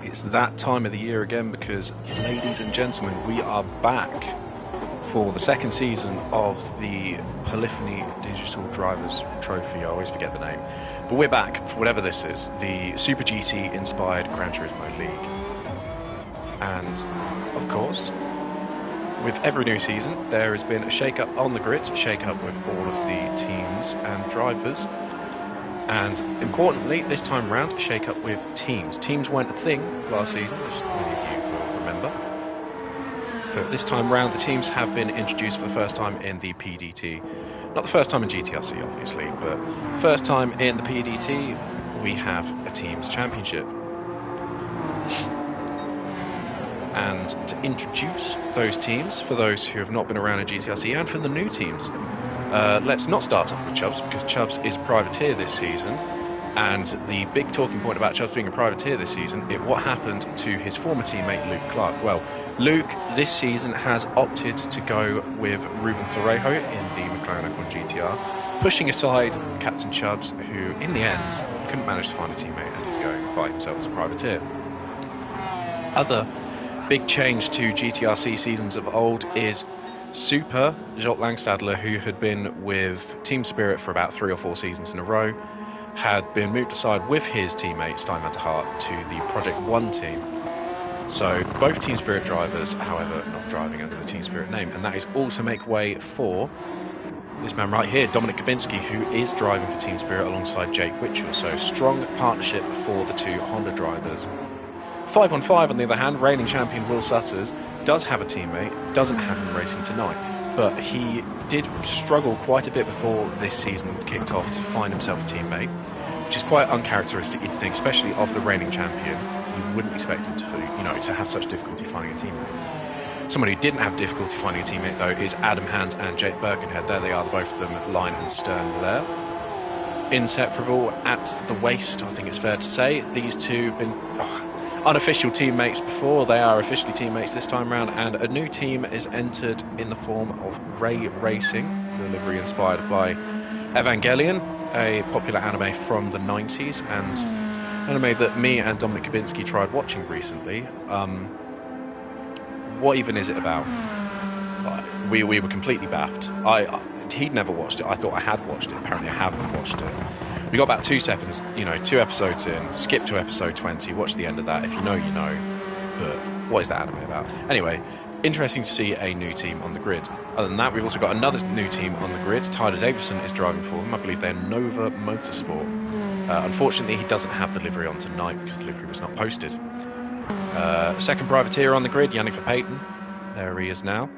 It's that time of the year again because, ladies and gentlemen, we are back for the second season of the Polyphony Digital Drivers Trophy. I always forget the name. But we're back for whatever this is, the Super GT inspired Gran Turismo League. And, of course, with every new season, there has been a shake-up on the grid, a shake-up with all of the teams and drivers. And importantly, this time round, a shake-up with teams. Teams weren't a thing last season, as many of you will remember. But this time round, the teams have been introduced for the first time in the PDT. Not the first time in GTRC, obviously, but first time in the PDT, we have a teams championship. And to introduce those teams, for those who have not been around in GTRC, and for the new teams, let's not start off with Chubbs, because Chubbs is a privateer this season. And the big talking point about Chubbs being a privateer this season is what happened to his former teammate Luke Clark. Well, Luke this season has opted to go with Ruben Thorrejo in the McLaren F1 GTR, pushing aside Captain Chubbs, who in the end couldn't manage to find a teammate and is going by himself as a privateer. Other big change to GTRC seasons of old is Super Jolt Langstadler, who had been with Team Spirit for about 3 or 4 seasons in a row, had been moved aside with his teammate Steinman de Hart to the Project 1 team. So both Team Spirit drivers, however, not driving under the Team Spirit name, and that is all to make way for this man right here, Dominic Kabinski, who is driving for Team Spirit alongside Jake Witchell. So strong partnership for the two Honda drivers. 5-on-5 on the other hand, reigning champion Will Sutters does have a teammate, doesn't have him racing tonight, but he did struggle quite a bit before this season kicked off to find himself a teammate, which is quite uncharacteristic, you'd think, especially of the reigning champion. You wouldn't expect him to, to have such difficulty finding a teammate. Someone who didn't have difficulty finding a teammate, though, is Adam Hans and Jake Birkenhead. There they are, both of them, line and stern there. Inseparable at the waist, I think it's fair to say. These two have been unofficial teammates before. They are officially teammates this time round, and a new team is entered in the form of Ray Racing, the livery inspired by Evangelion, a popular anime from the 90s, and anime that me and Dominic Kabinski tried watching recently. What even is it about? We were completely baffed. He'd never watched it. I thought I had watched it. Apparently I haven't watched it. We got about 2 seconds, 2 episodes in, skip to episode 20, watch the end of that. If you know, you know. But what is that anime about? Anyway, interesting to see a new team on the grid. Other than that, we've also got another new team on the grid. Tyler Davison is driving for them. I believe they're Nova Motorsport. Unfortunately, he doesn't have the livery on tonight because the livery was not posted. Second privateer on the grid, Yannick Verpeyten. There he is now.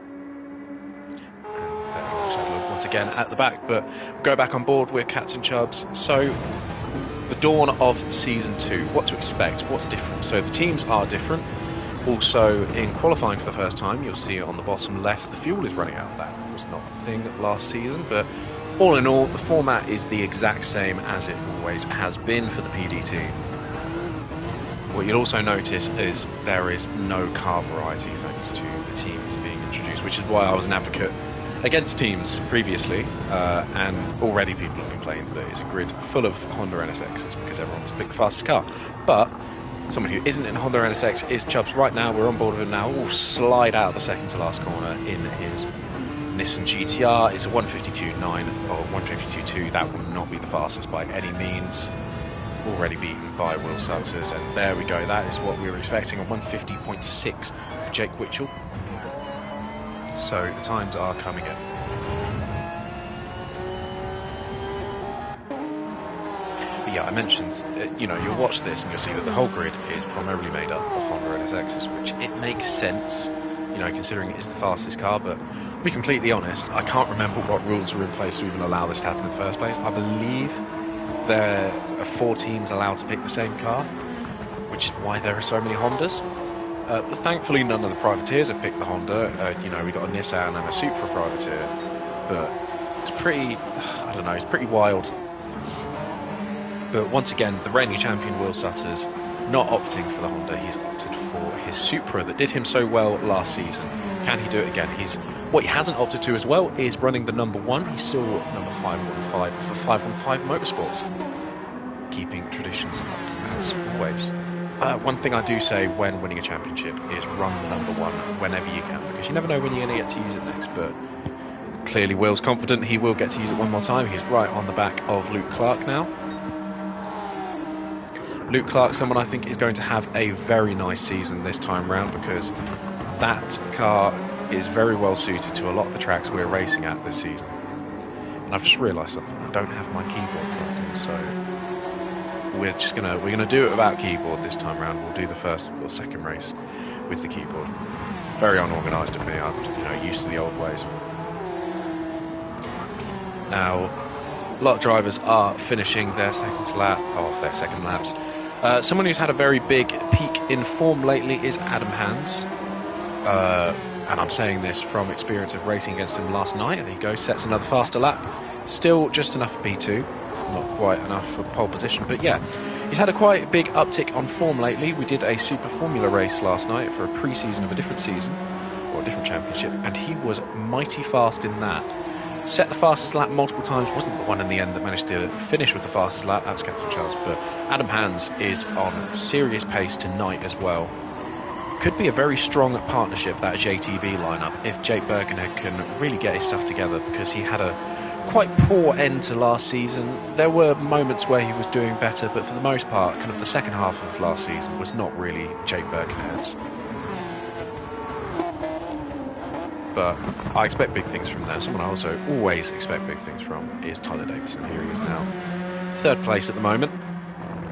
Once again at the back, but go back on board with Captain Chubbs. So the dawn of season 2, what to expect, what's different. So the teams are different. Also in qualifying for the first time, you'll see on the bottom left the fuel is running out. That was not a thing last season, but all in all the format is the exact same as it always has been for the PDT. What you'll also notice is there is no car variety thanks to the teams being introduced, which is why I was an advocate against teams previously, and already people have complained that it's a grid full of Honda NSXs because everyone wants to pick the fastest car. But someone who isn't in a Honda NSX is Chubbs right now. We're on board with him now. We'll slide out the second to last corner in his Nissan GTR. It's a 152.9 or 152.2. That will not be the fastest by any means. Already beaten by Will Sutters, and there we go. That is what we were expecting, a 150.6 for Jake Witchell. So the times are coming in. But yeah, I mentioned, you'll watch this and you'll see that the whole grid is primarily made up of Honda NSXs, which it makes sense, considering it is the fastest car. But to be completely honest, I can't remember what rules were in place to even allow this to happen in the first place. I believe there are 4 teams allowed to pick the same car, which is why there are so many Hondas. But thankfully none of the privateers have picked the Honda. We got a Nissan and a Supra privateer, but it's pretty, it's pretty wild. But once again, the reigning champion Will Sutters not opting for the Honda. He's opted for his Supra that did him so well last season. Can he do it again? What he hasn't opted to as well is running the number 1. He's still number 515 for 515 Motorsports, keeping traditions up as always. One thing I do say when winning a championship is run the number one whenever you can, because you never know when you're going to get to use it next. But clearly Will's confident he will get to use it one more time. He's right on the back of Luke Clark now. Luke Clark, someone I think is going to have a very nice season this time round, because that car is very well suited to a lot of the tracks we're racing at this season. And I've just realised something, I don't have my keyboard plugged in, so we're gonna do it without keyboard this time round. We'll do the first or second race with the keyboard. Very unorganised of me. I'm used to the old ways. Now, a lot of drivers are finishing their second laps. Someone who's had a very big peak in form lately is Adam Hans. And I'm saying this from experience of racing against him last night. There he goes, sets another faster lap. Still just enough for P2, not quite enough for pole position, but yeah, he's had a quite big uptick on form lately. We did a Super Formula race last night for a pre-season of a different season, or a different championship, and he was mighty fast in that. Set the fastest lap multiple times, wasn't the one in the end that managed to finish with the fastest lap, that was Captain Charles, but Adam Hans is on serious pace tonight as well. Could be a very strong partnership, that JTB lineup, if Jake Birkenhead can really get his stuff together, because he had a quite poor end to last season. There were moments where he was doing better, but for the most part, kind of the second half of last season was not really Jake Birkenhead's. But I expect big things from there. Someone I also always expect big things from is Tyler Davison. Here he is now, third place at the moment.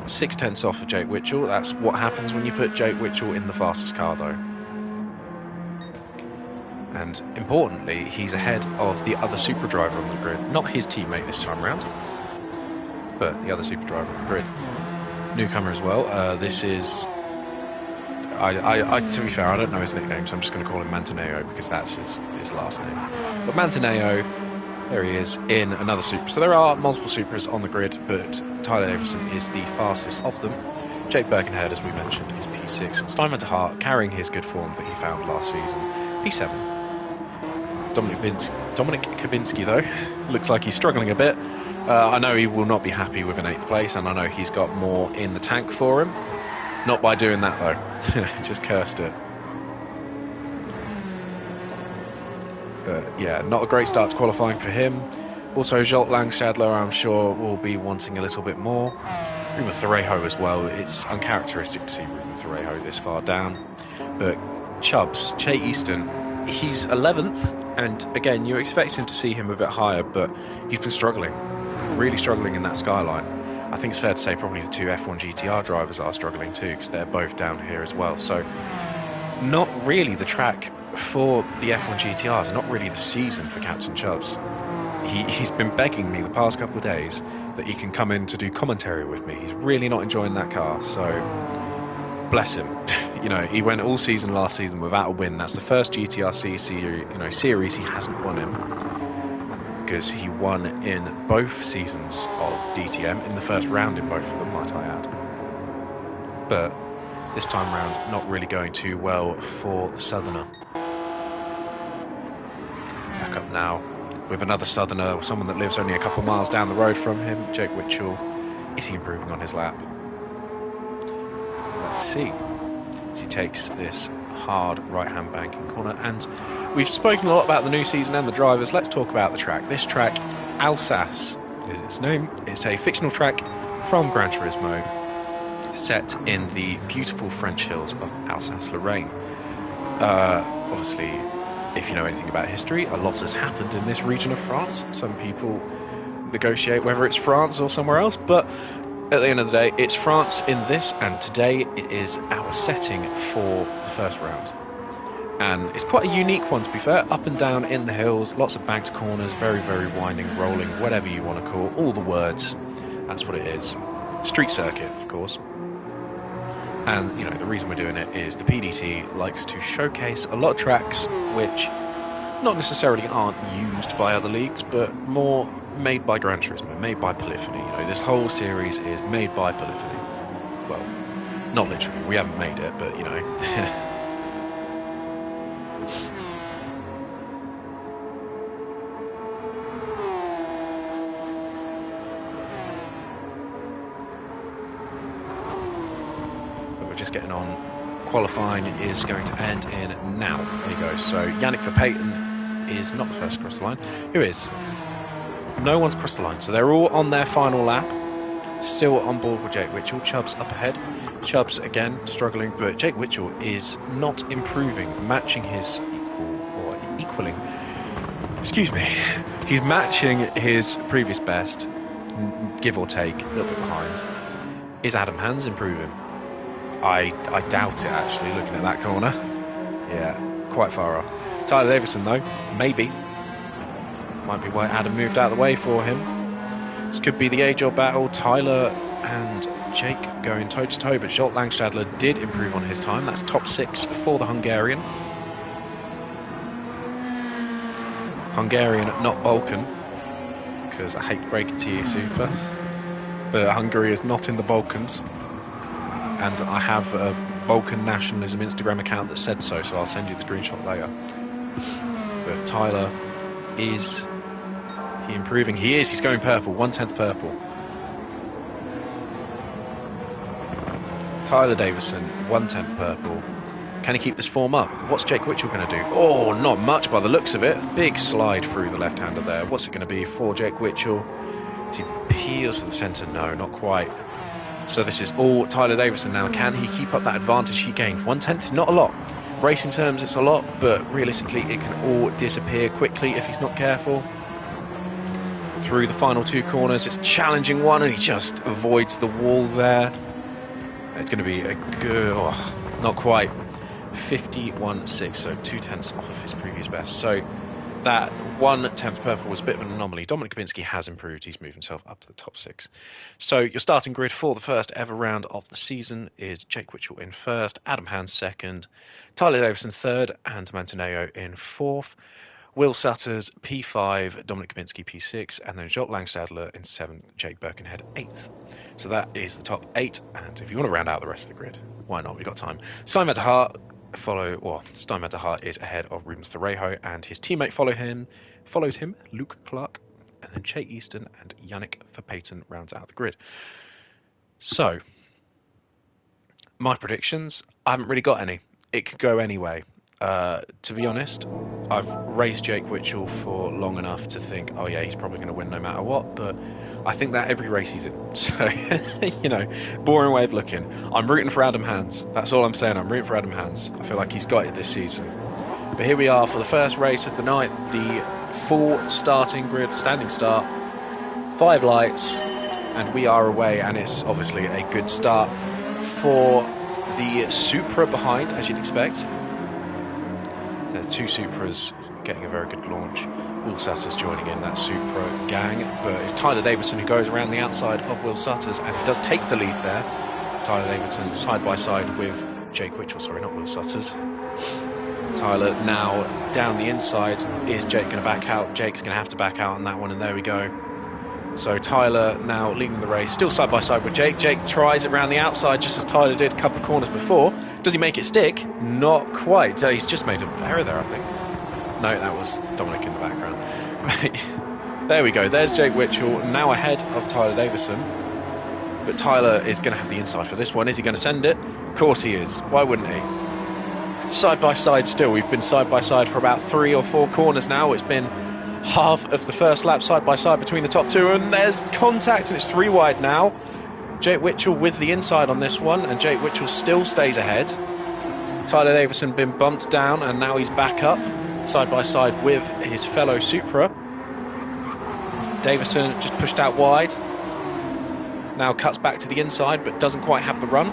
6/10 off of Jake Witchell. That's what happens when you put Jake Witchell in the fastest car, though. And importantly, he's ahead of the other super driver on the grid. Not his teammate this time round, but the other super driver on the grid. Newcomer as well. This is... to be fair, I don't know his nickname, so I'm just going to call him Mantaneo, because that's his last name. But Mantaneo, there he is in another Super. So there are multiple Supras on the grid, but Tyler Davison is the fastest of them. Jake Birkenhead, as we mentioned, is P6. Steinman de Hart carrying his good form that he found last season, P7. Dominic Kavinsky, though, looks like he's struggling a bit. I know he will not be happy with an 8th place, and I know he's got more in the tank for him. Not by doing that, though. Just cursed it. But yeah, not a great start to qualifying for him. Also, Jolt Langstadler, I'm sure, will be wanting a little bit more. Ruben Thorejo as well. It's uncharacteristic to see Ruben Thorejo this far down. But Chubbs, Che Easton, he's 11th, and again, you expect him to see him a bit higher, but he's been struggling. Really struggling in that skyline. I think it's fair to say probably the two F1 GTR drivers are struggling too, because they're both down here as well. So, not really the track for the F1 GTRs, not really the season for Captain Chubbs. He's been begging me the past couple of days that he can come in to do commentary with me. He's really not enjoying that car, so bless him. He went all season last season without a win. That's the first GTRC series he hasn't won in, because he won in both seasons of DTM, in the first round in both of them, might I add. But this time round, not really going too well for the Southerner. Back up now with another Southerner, someone that lives only a couple miles down the road from him, Jake Witchell. Is he improving on his lap? Let's see. As he takes this hard right-hand banking corner. And we've spoken a lot about the new season and the drivers. Let's talk about the track. This track, Alsace, is its name. It's a fictional track from Gran Turismo, set in the beautiful French hills of Alsace-Lorraine. Obviously, if you know anything about history, a lot has happened in this region of France. Some people negotiate whether it's France or somewhere else, but at the end of the day, it's France in this, and today it is our setting for the first round. And it's quite a unique one, to be fair. Up and down in the hills, lots of banked corners, very, very winding, rolling, whatever you want to call all the words. That's what it is. Street circuit, of course. And, the reason we're doing it is the PDT likes to showcase a lot of tracks which not necessarily aren't used by other leagues, but more made by Gran Turismo, made by Polyphony. This whole series is made by Polyphony. Well, not literally, we haven't made it, but, just getting on. Qualifying is going to end in now. There you go. So Yannick Verpaeten is not the first across the line. Who is? No one's crossed the line. So they're all on their final lap. Still on board with Jake Witchell. Chubbs up ahead. Chubbs again struggling, but Jake Witchell is not improving, matching his equaling. Excuse me. He's matching his previous best, give or take, a little bit behind. Is Adam Hans improving? I doubt it, actually, looking at that corner. Yeah, quite far off. Tyler Davison, though, maybe. Might be why Adam moved out of the way for him. This could be the age-old battle. Tyler and Jake going toe-to-toe, but Zsolt Langstadler did improve on his time. That's top 6 for the Hungarian. Hungarian, not Balkan, because I hate to break it to you, Super. But Hungary is not in the Balkans. And I have a Balkan nationalism Instagram account that said so I'll send you the screenshot later. But Tyler, is he improving? He is. He's going purple. 1/10 purple. Tyler Davison, 1/10 purple. Can he keep this form up? What's Jake Witchell going to do? Oh, not much by the looks of it. Big slide through the left-hander there. What's it going to be for Jake Witchell? Does he peels to the centre? No, not quite. So this is all Tyler Davison now. Can he keep up that advantage he gained? 1/10 is not a lot. Racing terms, it's a lot, but realistically, it can all disappear quickly if he's not careful. Through the final 2 corners, it's a challenging one, and he just avoids the wall there. It's going to be a good, not quite, 51.6, so 2/10 off of his previous best. So that 1/10 purple was a bit of an anomaly. Dominik Kubinski has improved. He's moved himself up to the top 6. So your starting grid for the first ever round of the season is Jake Witchell in first, Adam Hans second, Tyler Davison third, and Mantineo in fourth. Will Sutters P5, Dominik Kubinski P6, and then Zsolt Langstadler in 7th, Jake Birkenhead 8th. So that is the top 8, and if you want to round out the rest of the grid, why not? We've got time. Stein Van der Hart Stein Van der Hart is ahead of Rubens Thorrejo, and his teammate follows him, Luke Clark, and then Che Easton and Yannick Verpaeten rounds out the grid. So, my predictions, I haven't really got any. It could go any way. To be honest, I've raced Jake Witchell for long enough to think, oh yeah, he's probably going to win no matter what, but I think that every race he's in. So, boring way of looking. I'm rooting for Adam Hans. That's all I'm saying. I'm rooting for Adam Hans. I feel like he's got it this season. But here we are for the first race of the night, the full starting grid, standing start, 5 lights, and we are away, and it's obviously a good start for the Supra behind, as you'd expect. There's 2 Supras getting a very good launch. Will Sutters joining in that Supra gang, but it's Tyler Davison who goes around the outside of Will Sutters, and he does take the lead there. Tyler Davison side by side with Jake Witchell, sorry, not Will Sutters. Tyler now down the inside. Is Jake going to back out? Jake's going to have to back out on that one, and there we go. So Tyler now leading the race, still side by side with Jake. Jake tries it around the outside just as Tyler did a couple of corners before. Does he make it stick? Not quite. He's just made an error there, I think. No, that was Dominic in the background. There we go. There's Jake Witchell, now ahead of Tyler Davison. But Tyler is going to have the inside for this one. Is he going to send it? Of course he is. Why wouldn't he? Side by side still. We've been side by side for about 3 or 4 corners now. It's been half of the first lap side by side between the top 2, and there's contact, and it's 3 wide now. Jake Witchell with the inside on this one, and Jake Witchell still stays ahead. Tyler Davison been bumped down, and now he's back up side by side with his fellow Supra. Davison just pushed out wide, now cuts back to the inside but doesn't quite have the run,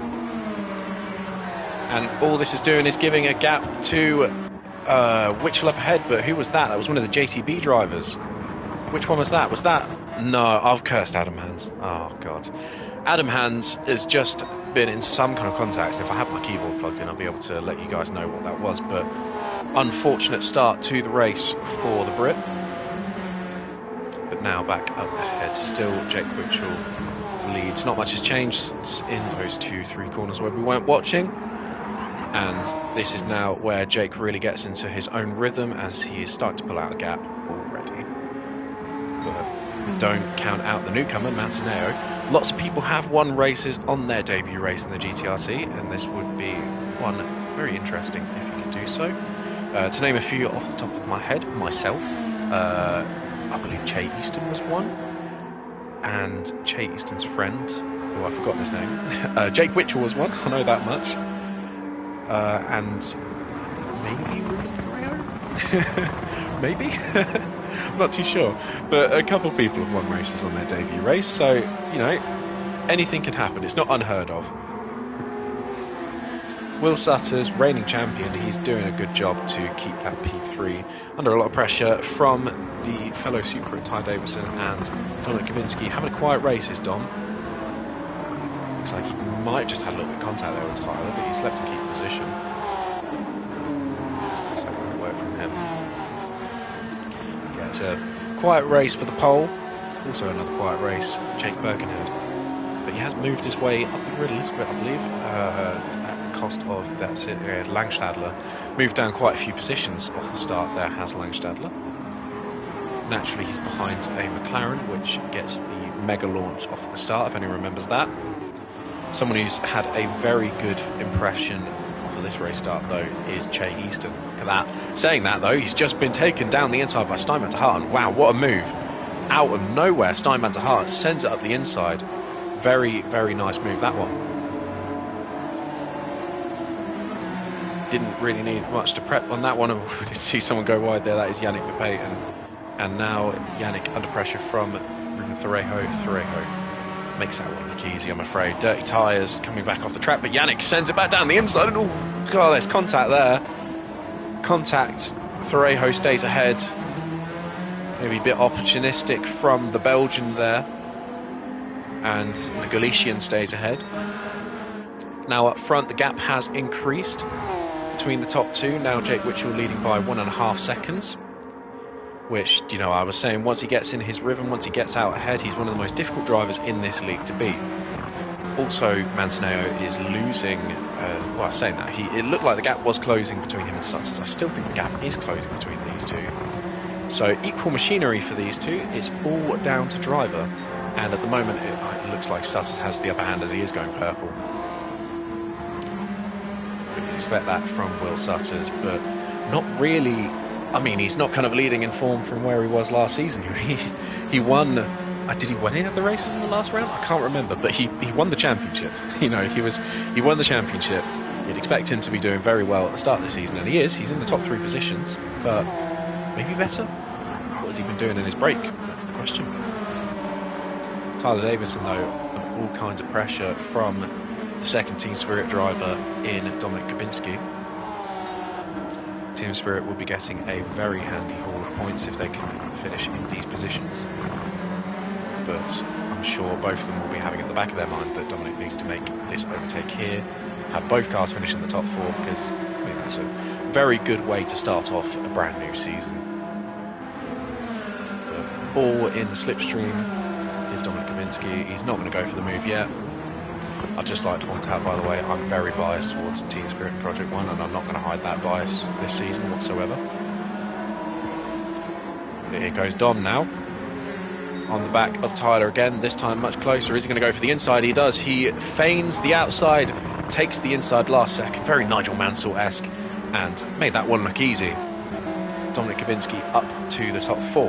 and all this is doing is giving a gap to Witchell up ahead. But who was that? That was one of the JTB drivers. Which one was that? Was that? No, I've cursed Adam Hans. Oh god. Adam Hans has just been in some kind of contact. If I have my keyboard plugged in, I'll be able to let you guys know what that was. But unfortunate start to the race for the Brit. But now back up ahead. Still Jake Witchell leads. Not much has changed in those 2-3 corners where we weren't watching. And this is now where Jake really gets into his own rhythm, as he is starting to pull out a gap already. But We don't count out the newcomer, Mantineo. Lots of people have won races on their debut race in the GTRC, and this would be one very interesting if you could do so. To name a few off the top of my head, myself, I believe Che Easton was one, and Che Easton's friend, who I've forgotten his name, Jake Witchell was one, I know that much, and maybe Ruben Thoreo? Maybe? I'm not too sure, but a couple of people have won races on their debut race, so, you know, anything can happen. It's not unheard of. Will Sutter's reigning champion, he's doing a good job to keep that P3 under a lot of pressure from the fellow super at Ty Davison and Dominic Kabinski. Having a quiet race is Dom. Looks like he might have just had a little bit of contact there with Tyler, but he's left in keep position. Looks like good work from him. Yeah, it's a quiet race for the pole. Also another quiet race, Jake Birkenhead. But he has moved his way up the grid a little bit, I believe, at the cost of, that's it, Langstadler. Moved down quite a few positions off the start there, has Langstadler. Naturally, he's behind a McLaren, which gets the mega launch off the start, if anyone remembers that. Someone who's had a very good impression of this race start, though, is Che Easton. Look at that. Saying that, though, he's just been taken down the inside by Steinman to Harten. Wow, what a move. Out of nowhere, Steinman to Harten sends it up the inside. Very, very nice move, that one. Didn't really need much to prep on that one. We did see someone go wide there. That is Yannick Verpeyten. And now Yannick under pressure from Ruben Thoreo. Thoreo makes that one look easy, I'm afraid. Dirty tyres coming back off the track, but Yannick sends it back down the inside. And oh, God, there's contact there. Contact. Thoreo stays ahead. Maybe a bit opportunistic from the Belgian there. And the Galician stays ahead. Now up front, the gap has increased between the top two. Now Jake Witchell leading by 1.5 seconds. Which, you know, I was saying, once he gets in his rhythm, once he gets out ahead, he's one of the most difficult drivers in this league to beat. Also, Mantineo is losing, well, saying that, it looked like the gap was closing between him and Sutters. I still think the gap is closing between these two. So, equal machinery for these two. It's all down to driver. And at the moment, it looks like Sutters has the upper hand as he is going purple. Couldn't expect that from Will Sutters, but not really. I mean, he's not kind of leading in form from where he was last season. He won. Did he win any of the races in the last round? I can't remember, but he won the championship. You know, he won the championship. You'd expect him to be doing very well at the start of the season, and he is. He's in the top 3 positions, but maybe better. What has he been doing in his break? That's the question. Tyler Davison, though, under all kinds of pressure from the second Team Spirit driver in Dominic Kabinski. Team Spirit will be getting a very handy haul of points if they can finish in these positions. But I'm sure both of them will be having at the back of their mind that Dominic needs to make this overtake here, have both cars finish in the top 4, because I mean, that's a very good way to start off a brand new season. But all in the slipstream is Dominic Kabinski. He's not going to go for the move yet. I'd just like to point out, by the way, I'm very biased towards Team Spirit and Project 1, and I'm not going to hide that bias this season whatsoever. Here goes Dom now. On the back of Tyler again, this time much closer. Is he going to go for the inside? He does. He feigns the outside, takes the inside last second. Very Nigel Mansell-esque, and made that one look easy. Dominic Kabinski up to the top 4.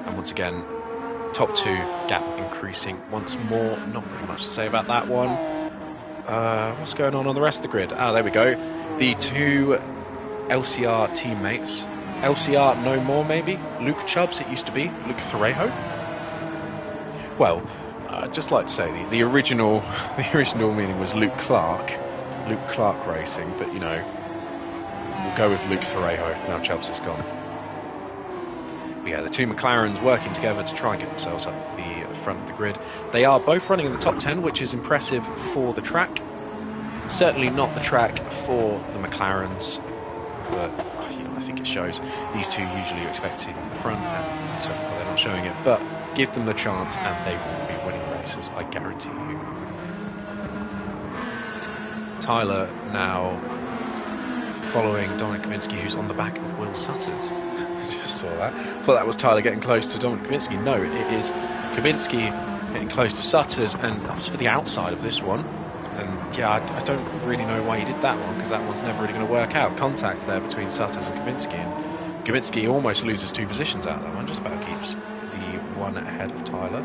And once again, top 2 gap increasing once more. Not really much to say about that one. What's going on the rest of the grid? Ah, there we go. The 2 LCR teammates. LCR no more, maybe? Luke Chubbs, it used to be. Luke Thoreo? Well, I'd just like to say the original meaning was Luke Clark. Luke Clark Racing, but, you know, we'll go with Luke Thoreo. Now Chubbs is gone. But yeah, the 2 McLarens working together to try and get themselves up the front of the grid. They are both running in the top 10, which is impressive for the track. Certainly not the track for the McLarens, but you know, I think it shows these 2 usually are expected in the front, and so far they're not showing it. But give them the chance, and they will be winning races, I guarantee you. Tyler now following Dominic Kabinski, who's on the back of Will Sutters. Just saw that. Thought that was Tyler getting close to Dominic Kubinski. No, it is Kubinski getting close to Sutters, and to the outside of this one. And yeah, I don't really know why he did that one, because that one's never really going to work out. Contact there between Sutters and Kubinski, and Kubinski almost loses 2 positions out of that one. Just about keeps the one ahead of Tyler.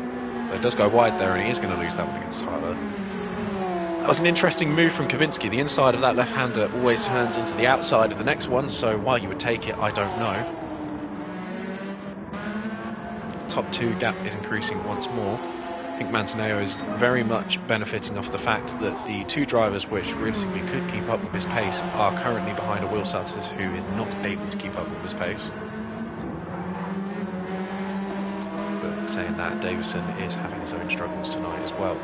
But it does go wide there, and he is going to lose that one against Tyler. That was an interesting move from Kubinski. The inside of that left-hander always turns into the outside of the next one, so why you would take it, I don't know. Top 2 gap is increasing once more. I think Mantineo is very much benefiting off the fact that the 2 drivers which realistically could keep up with his pace are currently behind a Will Sutters, who is not able to keep up with his pace. But saying that, Davison is having his own struggles tonight as well.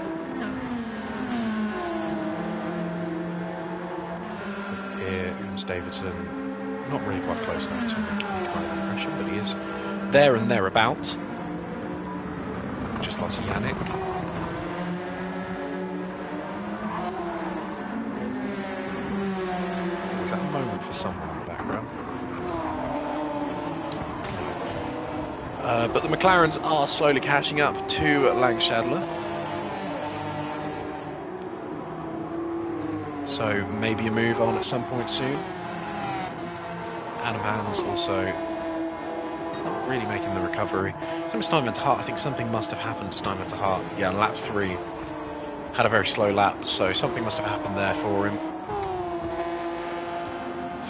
Here comes Davidson, not really quite close enough to make any kind of impression, but he is there and thereabouts. Just lost Yannick. Was that a moment for someone in the background? But the McLarens are slowly catching up to Langstadler. So maybe a move on at some point soon. Adam Hans also not really making the recovery. Steinman to Hart, I think something must have happened to Steinman to Hart. Yeah, lap 3 had a very slow lap, so something must have happened there for him.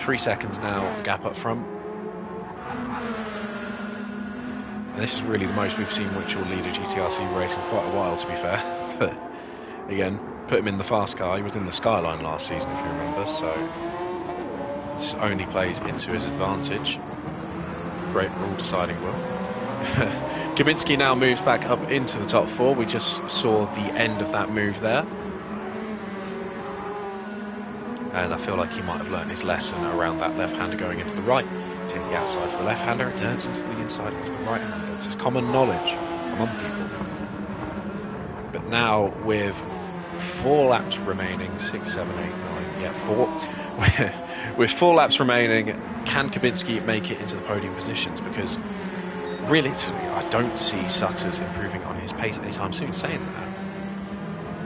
3 seconds now, gap up front. And this is really the most we've seen Winchell lead a GTRC race in quite a while, to be fair. But again, put him in the fast car. He was in the Skyline last season, if you remember, so this only plays into his advantage. Great rule deciding well. Kubinski now moves back up into the top 4. We just saw the end of that move there. And I feel like he might have learned his lesson around that left-hander going into the right. Take the outside for the left-hander, it turns into the inside of the right-hander. This is common knowledge among people. But now with 4 laps remaining, 6, 7, 8, 9, yeah, 4. With 4 laps remaining, can Kubinski make it into the podium positions? Because realistically, I don't see Sutters improving on his pace anytime soon. Saying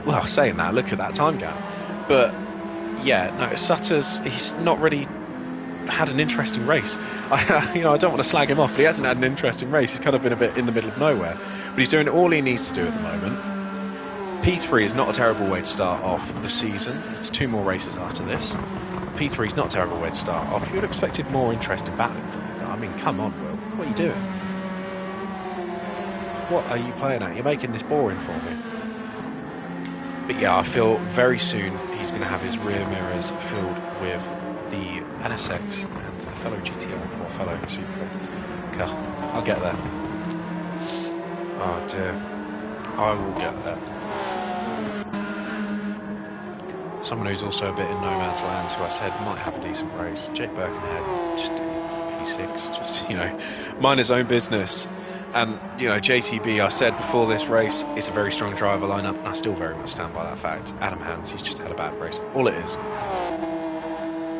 that, look at that time gap. But yeah, no, Sutters, he's not really had an interesting race. I don't want to slag him off, but he hasn't had an interesting race. He's kind of been a bit in the middle of nowhere. But he's doing all he needs to do at the moment. P3 is not a terrible way to start off the season. It's 2 more races after this. P3 is not a terrible way to start off. You would have expected more interest in battling for it. I mean, come on, Will. What are you doing? What are you playing at? You're making this boring for me. But yeah, I feel very soon he's going to have his rear mirrors filled with the NSX and the fellow GTR or fellow Super. God, I'll get there. Oh dear. I will get there. Someone who's also a bit in no man's land, who I said might have a decent race, Jake Birkenhead, just P6, just, mind his own business. And, JTB, I said before this race, it's a very strong driver lineup, and I still very much stand by that fact. Adam Hans, he's just had a bad race. All it is.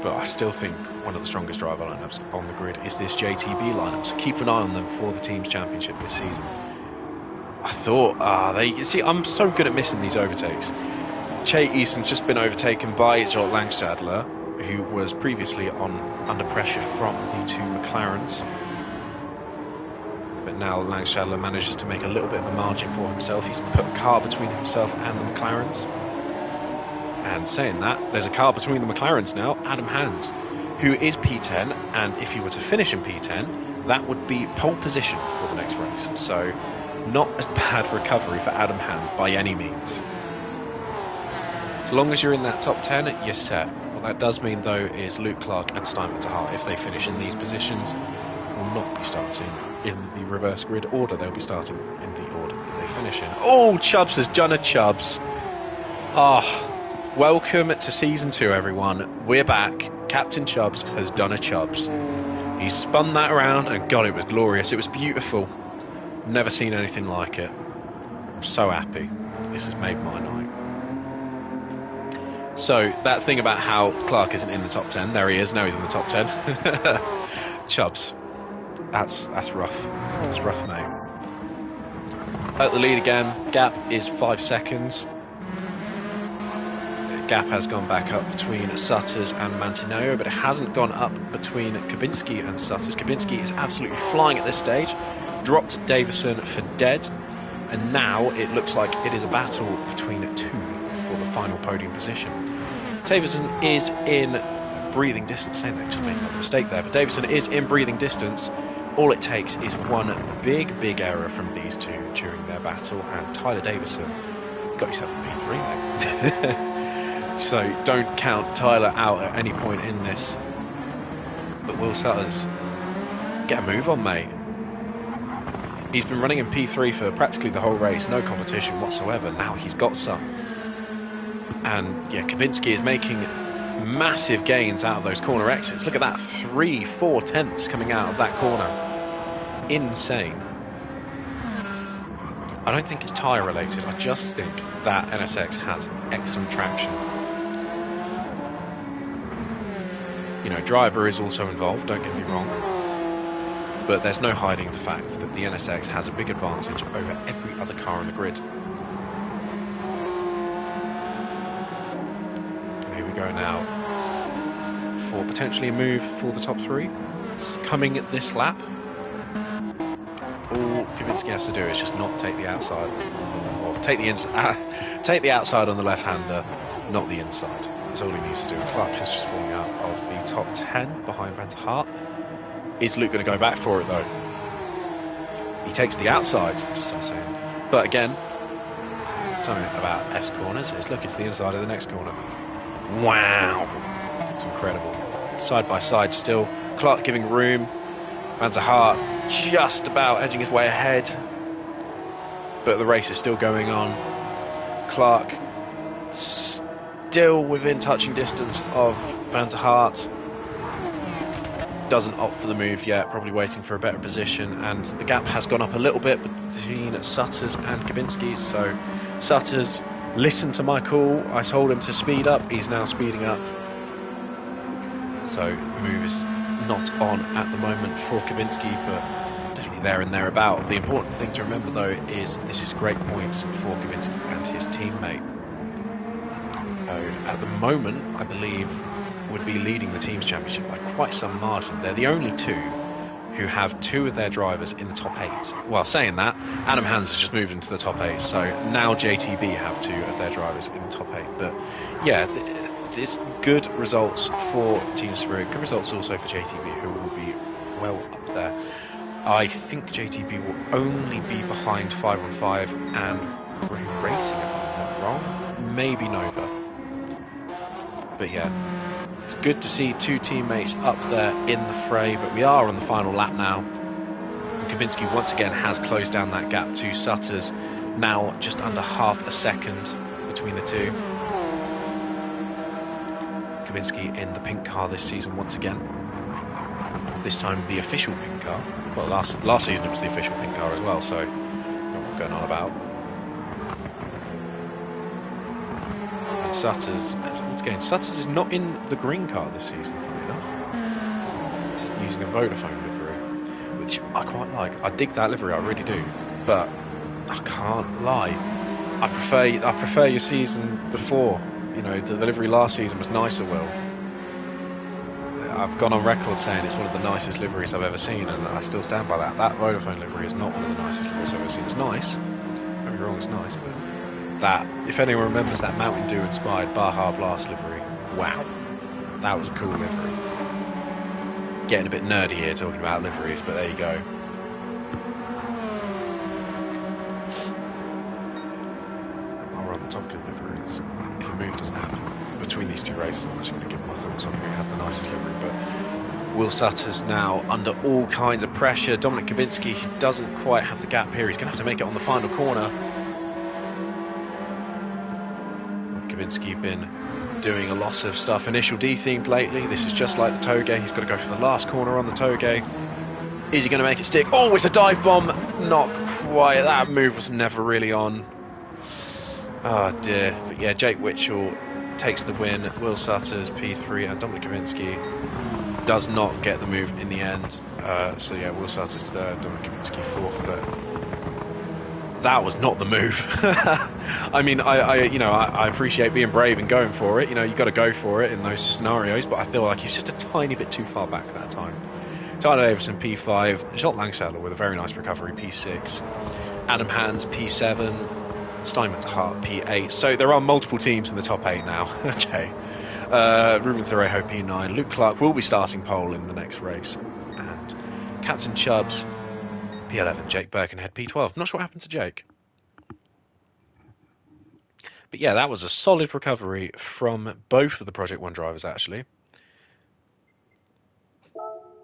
But I still think one of the strongest driver lineups on the grid is this JTB lineup, so keep an eye on them for the team's championship this season. I thought, I'm so good at missing these overtakes. Che Easton's just been overtaken by Joel Langstadler, who was previously under pressure from the 2 McLarens. But now Langstadler manages to make a little bit of a margin for himself. He's put a car between himself and the McLarens. And saying that, there's a car between the McLarens now, Adam Hans, who is P10, and if he were to finish in P10, that would be pole position for the next race. So not a bad recovery for Adam Hans by any means. As long as you're in that top 10, you're set. What that does mean, though, is Luke Clark and Steinman to Hart, if they finish in these positions, will not be starting in the reverse grid order. They'll be starting in the order that they finish in. Oh, Chubbs has done a Chubbs. Welcome to Season 2, everyone. We're back. Captain Chubbs has done a Chubbs. He spun that around, and God, it was glorious. It was beautiful. Never seen anything like it. I'm so happy. This has made my night. So, that thing about how Clark isn't in the top 10, there he is, now he's in the top 10. Chubbs. That's rough. That's rough, mate. At the lead again, gap is 5 seconds. The gap has gone back up between Sutters and Mantineo, but it hasn't gone up between Kabinski and Sutters. Kabinski is absolutely flying at this stage. Dropped Davison for dead, and now it looks like it is a battle between two for the final podium position. Davison is in breathing distance. Saying that, just made a mistake there, but Davison is in breathing distance. All it takes is one big error from these two during their battle, and Tyler Davison, you got yourself a P3, mate. So don't count Tyler out at any point in this. But Will Sutters, get a move on, mate. He's been running in P3 for practically the whole race, no competition whatsoever. Now he's got some. And yeah, Kabinski is making massive gains out of those corner exits. Look at that, 3-4 tenths coming out of that corner. Insane. I don't think it's tyre related, I just think that NSX has excellent traction. You know, driver is also involved, don't get me wrong, but there's no hiding the fact that the NSX has a big advantage over every other car on the grid. And here we go now for potentially a move for the top three. It's coming at this lap. All Kabinski has to do is just not take the outside, or take the outside on the left-hander, not the inside. That's all he needs to do. Clark is just falling out of the top 10 behind Van der Hart. Is Luke going to go back for it though? He takes the outside, just so saying. But again, something about S corners is, look, it's the inside of the next corner. Wow, it's incredible. Side by side still. Clark giving room. Van der Hart just about edging his way ahead, but the race is still going on. Clark still within touching distance of Van der Hart. Doesn't opt for the move yet, probably waiting for a better position, and the gap has gone up a little bit between Sutters and Kabinski. So Sutters listened to my call, I told him to speed up, he's now speeding up. So the move is not on at the moment for Kabinski, but definitely there and thereabout. The important thing to remember though is this is great points for Kabinski and his teammate. At the moment, I believe, would be leading the team's championship by quite some margin. They're the only two who have two of their drivers in the top 8. Well, saying that, Adam Hans has just moved into the top 8, so now JTB have two of their drivers in the top 8. But yeah, there's good results for Team Spirit, good results also for JTB, who will be well up there. I think JTB will only be behind 5-on-5 and Racing, if I'm not wrong. Maybe Nova. But yeah, it's good to see two teammates up there in the fray, but we are on the final lap now. Kabinski once again has closed down that gap to Sutters, now just under half a second between the two. Kabinski in the pink car this season once again. This time the official pink car. Well, last season it was the official pink car as well, so I don't know what going on about. Sutters, once again, Sutters is not in the green car this season, funny enough. Just using a Vodafone livery, which I quite like. I dig that livery, I really do. But I can't lie, I prefer your season before. You know, the livery last season was nicer, Will. I've gone on record saying it's one of the nicest liveries I've ever seen, and I still stand by that. That Vodafone livery is not one of the nicest liveries I've ever seen. It's nice, don't get me wrong, it's nice, but that, if anyone remembers that Mountain Dew inspired Baja Blast livery, wow, that was a cool livery. Getting a bit nerdy here talking about liveries, but there you go. While we're on the topic of liveries, if a move doesn't happen between these two races, I'm just going to give my thoughts on who has the nicest livery. But Will Sutters now under all kinds of pressure. Dominic Kabinski, who doesn't quite have the gap here, he's going to have to make it on the final corner. Kabinski been doing a lot of stuff initial D themed lately. This is just like the Toge. He's got to go for the last corner on the Toge. Is he going to make it stick? Oh, it's a dive bomb. Not quite. That move was never really on. Oh dear. But yeah, Jake Witchell takes the win. Will Sutters P3 and Dominic Kaminski does not get the move in the end. So yeah, Will Sutters third, Dominic Kaminski fourth, but that was not the move. I mean, I appreciate being brave and going for it. You know, you got to go for it in those scenarios, but I feel like he's just a tiny bit too far back that time. Tyler Davison P5, Jolt Langsaddler with a very nice recovery P6, Adam Hands P7, Steinman Hart P8. So there are multiple teams in the top 8 now. Okay. Ruben Thurejo P9. Luke Clark will be starting pole in the next race. And Captain Chubbs P11. Jake Birkenhead P12. Not sure what happened to Jake. But yeah, that was a solid recovery from both of the Project 1 drivers, actually.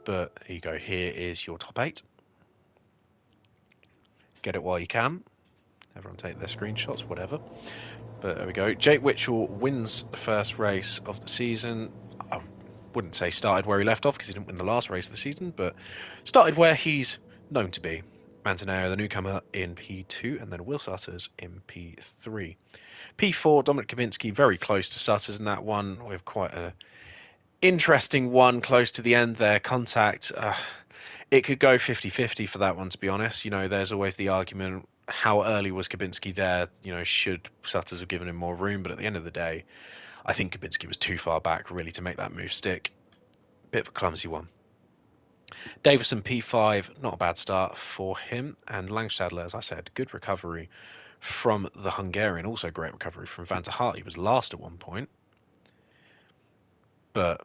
But here you go. Here is your top 8. Get it while you can. Everyone take their screenshots, whatever. But there we go. Jake Witchell wins the first race of the season. I wouldn't say started where he left off because he didn't win the last race of the season, but started where he's known to be. Mantaneo, the newcomer, in P2, and then Will Sutters in P3. P4, Dominic Kaminski, very close to Sutters in that one. We have quite an interesting one close to the end there. Contact. It could go 50-50 for that one, to be honest. You know, there's always the argument, how early was Kabinski there? You know, should Sutters have given him more room? But at the end of the day, I think Kabinski was too far back, really, to make that move stick. Bit of a clumsy one. Davison P5, not a bad start for him. And Langstadler, as I said, good recovery from the Hungarian. Also great recovery from Van der Hart. He was last at one point. But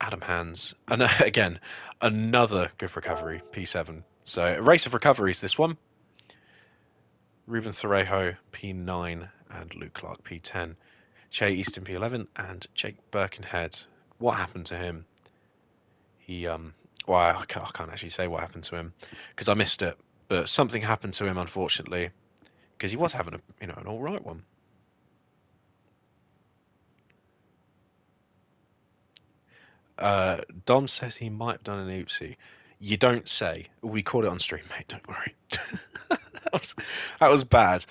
Adam Hands, and again, another good recovery, P7. So a race of recoveries, this one. Ruben Thurejo, P9, and Luke Clark, P10. Che Easton, P11, and Jake Birkenhead. What happened to him? He, well, I can't actually say what happened to him because I missed it. But something happened to him, unfortunately, because he was having an all right one. Dom says he might have done an oopsie. You don't say. We caught it on stream, mate. Don't worry. that was bad.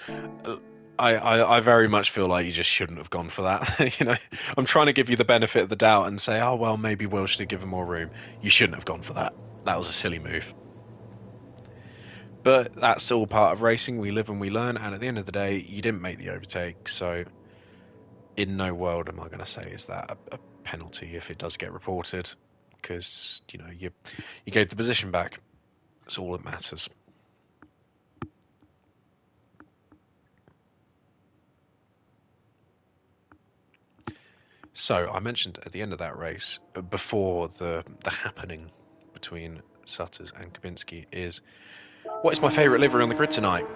I very much feel like you just shouldn't have gone for that. You know, I'm trying to give you the benefit of the doubt and say, oh well, maybe Will should have given more room. You shouldn't have gone for that. That was a silly move. But that's all part of racing. We live and we learn. And at the end of the day, you didn't make the overtake. So in no world am I going to say is that a penalty if it does get reported, because you know you gave the position back. That's all that matters. So I mentioned at the end of that race, before the happening between Sutters and Kabinski, is what is my favourite livery on the grid tonight?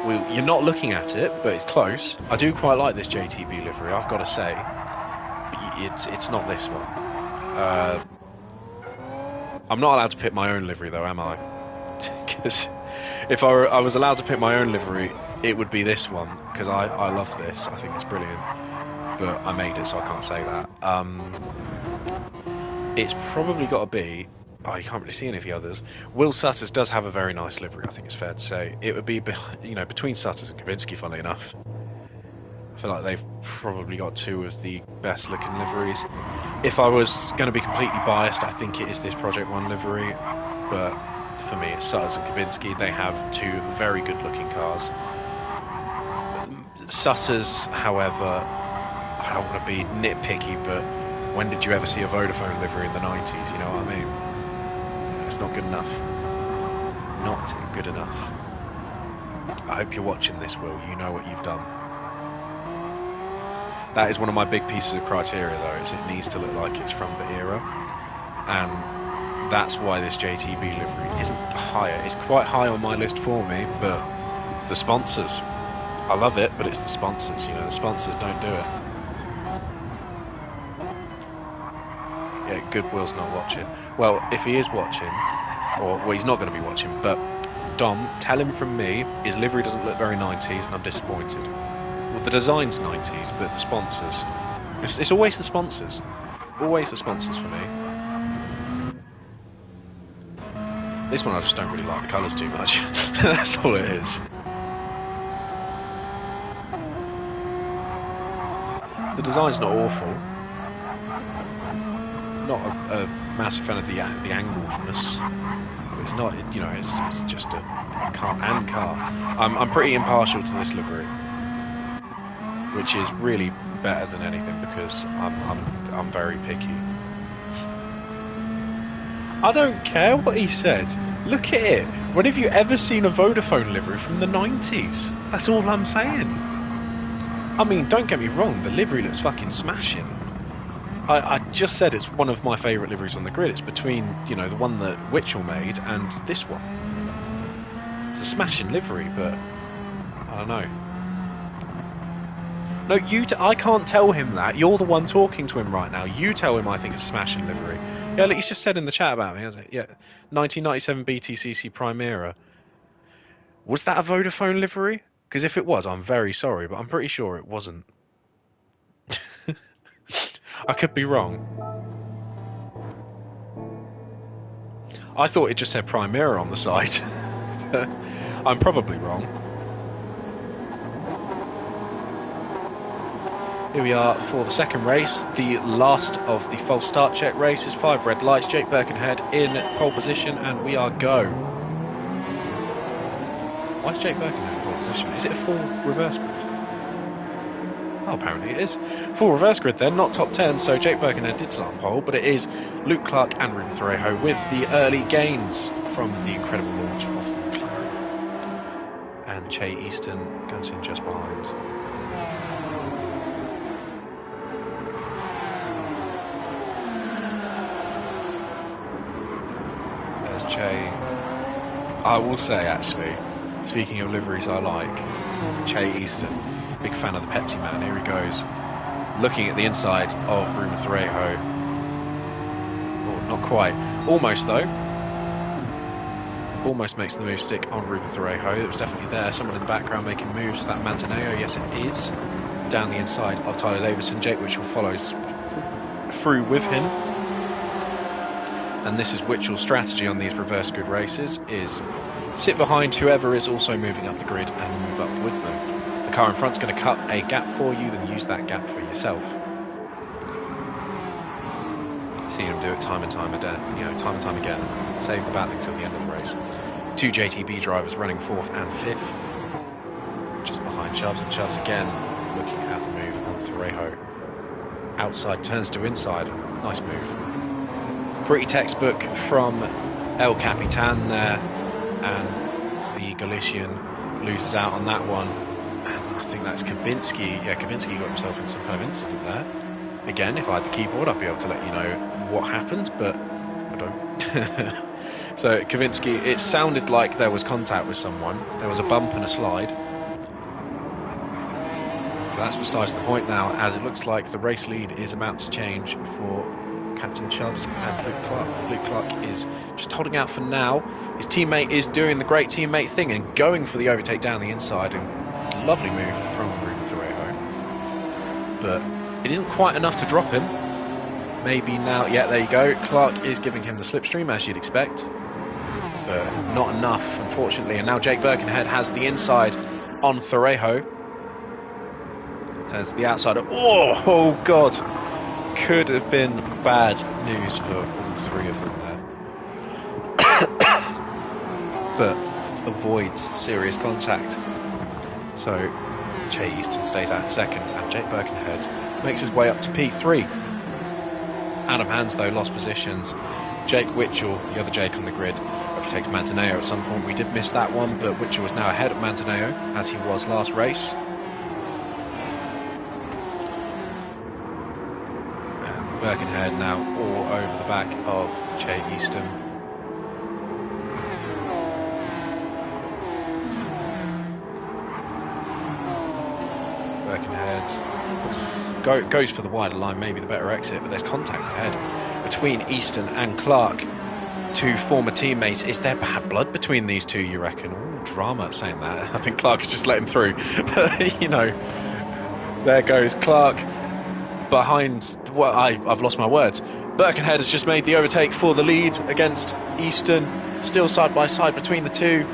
Well, you're not looking at it, but it's close. I do quite like this JTB livery, I've got to say. But it's not this one. I'm not allowed to pick my own livery, though, am I? Because if I was allowed to pick my own livery, it would be this one, because I love this. I think it's brilliant. But I made it, so I can't say that. It's probably got to be... Oh, you can't really see any of the others. Will Sutters does have a very nice livery, I think it's fair to say. It would be, between Sutters and Kabinski, funnily enough. I feel like they've probably got two of the best looking liveries. If I was going to be completely biased, I think it is this Project 1 livery. But for me, it's Sutters and Kabinski. They have two very good looking cars. Sutters, however, I don't want to be nitpicky, but when did you ever see a Vodafone livery in the 90s? You know what I mean? It's not good enough. Not good enough. I hope you're watching this, Will. You know what you've done. That is one of my big pieces of criteria, though, is it needs to look like it's from the era. And that's why this JTB livery isn't higher. It's quite high on my list for me, but it's the sponsors. I love it, but it's the sponsors. You know, the sponsors don't do it. Yeah, Goodwill's not watching. Well, if he is watching, well, he's not going to be watching, but Dom, tell him from me, his livery doesn't look very 90s, and I'm disappointed. Well, the design's 90s, but the sponsors... It's always the sponsors. Always the sponsors for me. This one I just don't really like the colours too much. That's all it is. The design's not awful. Not a massive fan of the angledness. It's not, you know, it's just a car and car. I'm pretty impartial to this livery, which is really better than anything because I'm very picky. I don't care what he said. Look at it. When have you ever seen a Vodafone livery from the 90s? That's all I'm saying. I mean, don't get me wrong, the livery looks fucking smashing. I just said it's one of my favourite liveries on the grid. It's between, you know, the one that Witchell made and this one. It's a smashing livery, but I don't know. No, I can't tell him that. You're the one talking to him right now. You tell him I think it's a smashing livery. Yeah, look, he's just said in the chat about me, hasn't it? Yeah, 1997 BTCC Primera. Was that a Vodafone livery? Because if it was, I'm very sorry, but I'm pretty sure it wasn't. I could be wrong. I thought it just said Primera on the side. I'm probably wrong. Here we are for the second race, the last of the false start check races. 5 red lights, Jake Birkenhead in pole position, and we are go. Why is Jake Birkenhead in pole position? Is it a full reverse grid? Oh, apparently it is. Full reverse grid then, not top 10, so Jake Birkenhead did start on pole, but it is Luke Clark and Ruben Thorejo with the early gains from the incredible launch of the McLaren. And Che Easton comes in just behind. There's Che. I will say, actually, speaking of liveries I like, Che Easton, big fan of the Pepsi Man. Here he goes, looking at the inside of Ruben Thorejo. Oh, not quite. Almost, though. Almost makes the move stick on Ruben Thorejo. It was definitely there. Someone in the background making moves. Is that Mantaneo? Yes, it is. Down the inside of Tyler Davison. Jake Witchell follows through with him. And this is Witchell's strategy on these reverse grid races, is sit behind whoever is also moving up the grid and move up with them. The car in front's going to cut a gap for you, then use that gap for yourself. See him do it time and time again. Save the battle until the end of the race. 2 JTB drivers running 4th and 5th. Just behind Chubbs, and Chubbs again looking at the move on Thorejo. Outside turns to inside. Nice move. Pretty textbook from El Capitan there, and the Galician loses out on that one. And I think that's Kabinski. Yeah, Kabinski got himself in some kind of incident there. Again, if I had the keyboard, I'd be able to let you know what happened, but I don't. So Kavinsky, it sounded like there was contact with someone. There was a bump and a slide. But that's besides the point now, as it looks like the race lead is about to change for Captain Chubbs and Luke Clark. Luke Clark is just holding out for now. His teammate is doing the great teammate thing and going for the overtake down the inside, and lovely move from Ruben Thorejo. But it isn't quite enough to drop him. Maybe now, yeah, there you go. Clark is giving him the slipstream, as you'd expect. But not enough, unfortunately. And now Jake Birkenhead has the inside on Thorejo. There's the outside. Oh, God. Could have been bad news for all 3 of them there. But avoids serious contact. So Che Easton stays out 2nd, and Jake Birkenhead makes his way up to P3. Out of hands though, lost positions. Jake Witchell, the other Jake on the grid, overtakes Mantaneo at some point. We did miss that one, but Witchell is now ahead of Mantaneo, as he was last race. And Birkenhead now all over the back of Che Easton. Birkenhead goes for the wider line, maybe the better exit, but there's contact ahead between Easton and Clark, 2 former teammates. Is there bad blood between these 2, you reckon? Ooh, drama saying that. I think Clark has just let him through. But, you know, there goes Clark behind... Well, I've lost my words. Birkenhead has just made the overtake for the lead against Easton. Still side by side between the 2.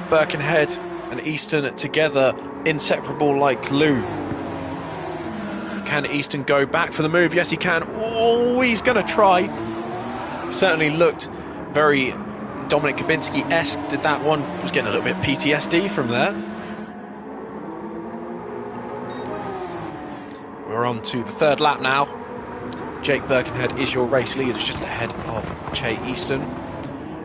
Birkenhead and Easton together, inseparable like glue. Can Easton go back for the move? Yes, he can. Oh, he's going to try. Certainly looked very Dominic Kubinski-esque. Did that one. Was getting a little bit PTSD from there. We're on to the third lap now. Jake Birkenhead is your race leader, just ahead of Che Easton.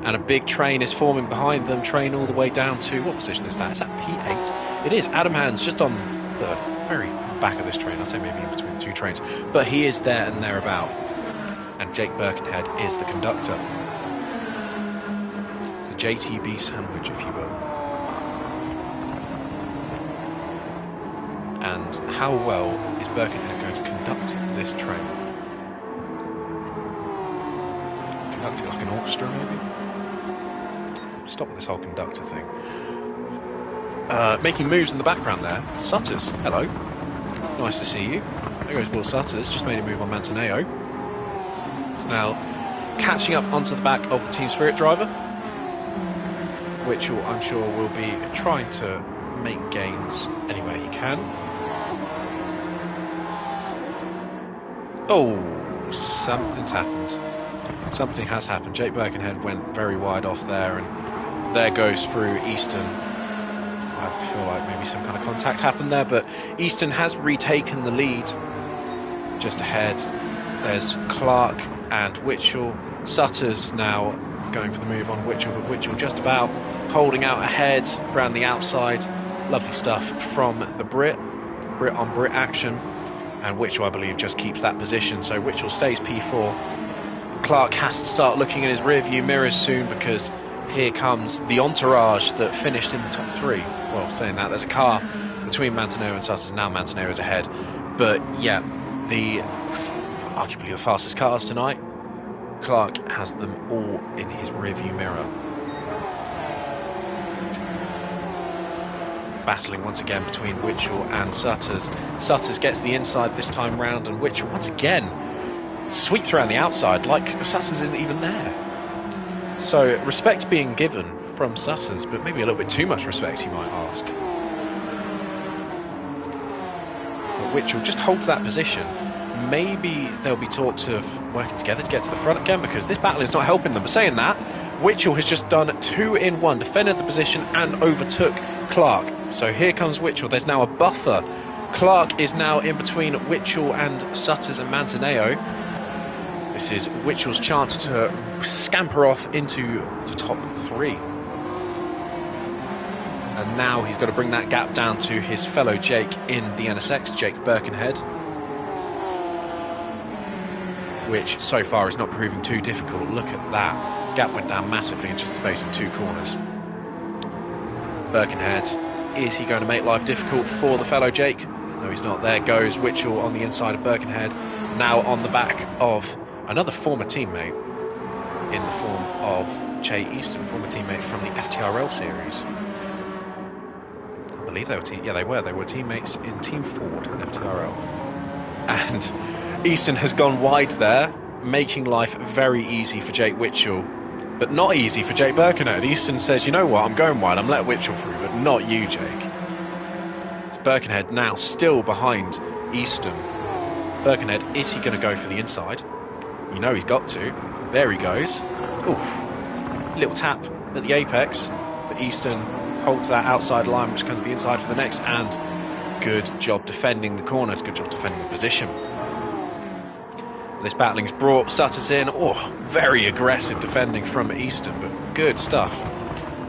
And a big train is forming behind them. Train all the way down to, what position is that? Is that P8? It is. Adam Hand's just on the very back of this train. I'd say maybe in between the two trains. But he is there and thereabout. And Jake Birkenhead is the conductor. The JTB sandwich, if you will. And how well is Birkenhead going to conduct this train? Conduct it like an orchestra, maybe? Stop with this whole conductor thing. Making moves in the background there. Sutters, hello. Nice to see you. There goes Will Sutters, just made a move on Mantaneo. It's now catching up onto the back of the Team Spirit driver, which I'm sure will be trying to make gains any way he can. Oh, something's happened. Something has happened. Jake Birkenhead went very wide off there, and there goes through Easton. I feel like maybe some kind of contact happened there, but Easton has retaken the lead. Just ahead, there's Clark and Witchell. Sutter's now going for the move on Witchell, but Witchell just about holding out ahead around the outside. Lovely stuff from the Brit on Brit action. And Witchell, I believe, just keeps that position. So Witchell stays P4. Clark has to start looking at his rear view mirrors soon, because here comes the entourage that finished in the top three. Well, saying that, there's a car between Mantaneo and Sutters. Now Mantaneo is ahead. But yeah, arguably the fastest cars tonight. Clark has them all in his rear view mirror. Battling once again between Witchell and Sutters. Sutters gets the inside this time round, and Witchell once again sweeps around the outside like Sutters isn't even there. So respect being given from Sutters, but maybe a little bit too much respect, you might ask. But Witchell just holds that position. Maybe there'll be talks of working together to get to the front again, because this battle is not helping them. But saying that, Witchell has just done 2-in-1, defended the position and overtook Clark. So here comes Witchell. There's now a buffer. Clark is now in between Witchell and Sutters and Mantaneo. This is Witchell's chance to scamper off into the top three. And now he's got to bring that gap down to his fellow Jake in the NSX, Jake Birkenhead, which so far is not proving too difficult. Look at that. Gap went down massively in just the space of two corners. Birkenhead, is he going to make life difficult for the fellow Jake? No, he's not. There goes Witchell on the inside of Birkenhead, now on the back of another former teammate in the form of Che Easton, former teammate from the FTRL series. I believe they were they were teammates in Team Ford and FTRL. And Easton has gone wide there, making life very easy for Jake Witchell, but not easy for Jake Birkenhead. Easton says, you know what, I'm going wide, I'm letting Witchell through, but not you, Jake. It's Birkenhead now still behind Easton. Birkenhead, is he going to go for the inside? You know he's got to. There he goes. Oof. Little tap at the apex, but Easton holds that outside line, which comes to the inside for the next, and good job defending the corners, good job defending the position. This battling's brought Sutters in. Oh, very aggressive defending from Easton, but good stuff.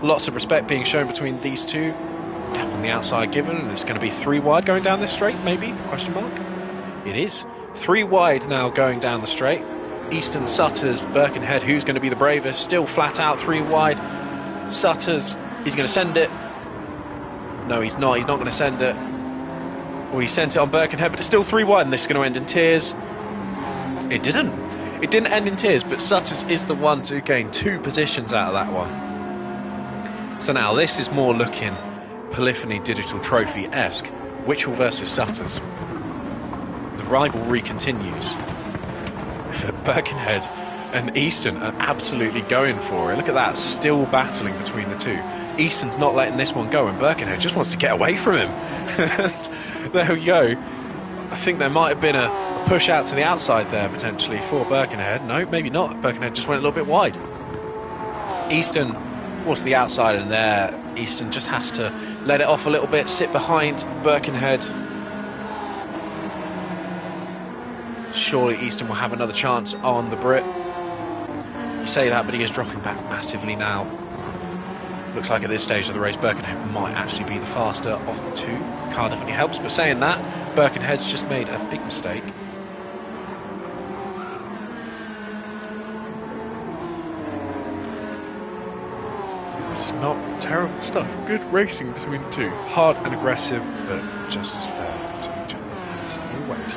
Lots of respect being shown between these two. Gap on the outside given, and it's going to be 3 wide going down this straight, maybe? Question mark. It is. 3 wide now going down the straight. Easton, Sutters, Birkenhead, who's going to be the bravest? Still flat out 3 wide. Sutters, he's going to send it. No, he's not. He's not going to send it. Well, he sent it on Birkenhead, but it's still 3 wide, and this is going to end in tears. It didn't. It didn't end in tears, but Sutters is the one to gain 2 positions out of that one. So now this is more looking Polyphony Digital Trophy-esque. Witchell versus Sutters. The rivalry continues. Birkenhead and Easton are absolutely going for it. Look at that, still battling between the two. Easton's not letting this one go, and Birkenhead just wants to get away from him. There we go. I think there might have been a push out to the outside there potentially for Birkenhead. No, maybe not. Birkenhead just went a little bit wide. Easton was the outside, and there Easton just has to let it off a little bit, sit behind Birkenhead. Surely Easton will have another chance on the Brit. You say that, but he is dropping back massively now. Looks like at this stage of the race, Birkenhead might actually be the faster of the two. Car definitely helps, but saying that, Birkenhead's just made a big mistake. This is not terrible stuff. Good racing between the two. Hard and aggressive, but just as fair to each other as always.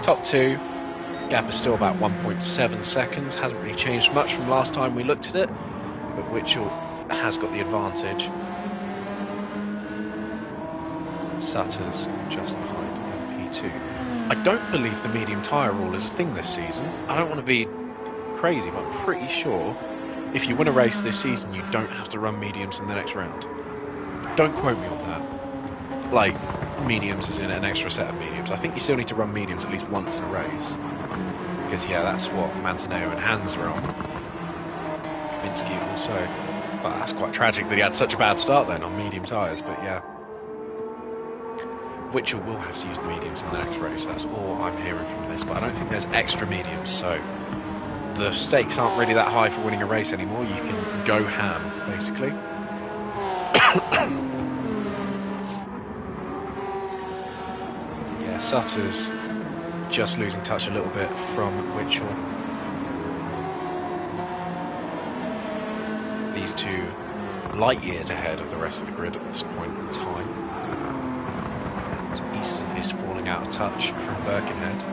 Top two. Gap is still about 1.7 seconds. Hasn't really changed much from last time we looked at it, but Witchell has got the advantage. Sutter's just behind P2. I don't believe the medium tyre rule is a thing this season. I don't want to be crazy, but I'm pretty sure if you win a race this season, you don't have to run mediums in the next round. Don't quote me on that. Like, mediums as in an extra set of mediums. I think you still need to run mediums at least once in a race. Because, yeah, that's what Mantaneo and Hans are on. Kaminski also. Well, that's quite tragic that he had such a bad start then on medium tyres, but yeah. Witchell will have to use the mediums in the next race. That's all I'm hearing from this, but I don't think there's extra mediums, so the stakes aren't really that high for winning a race anymore. You can go ham, basically. Yeah, Sutter's just losing touch a little bit from Witchell. These two light years ahead of the rest of the grid at this point in time. So Easton is falling out of touch from Birkenhead.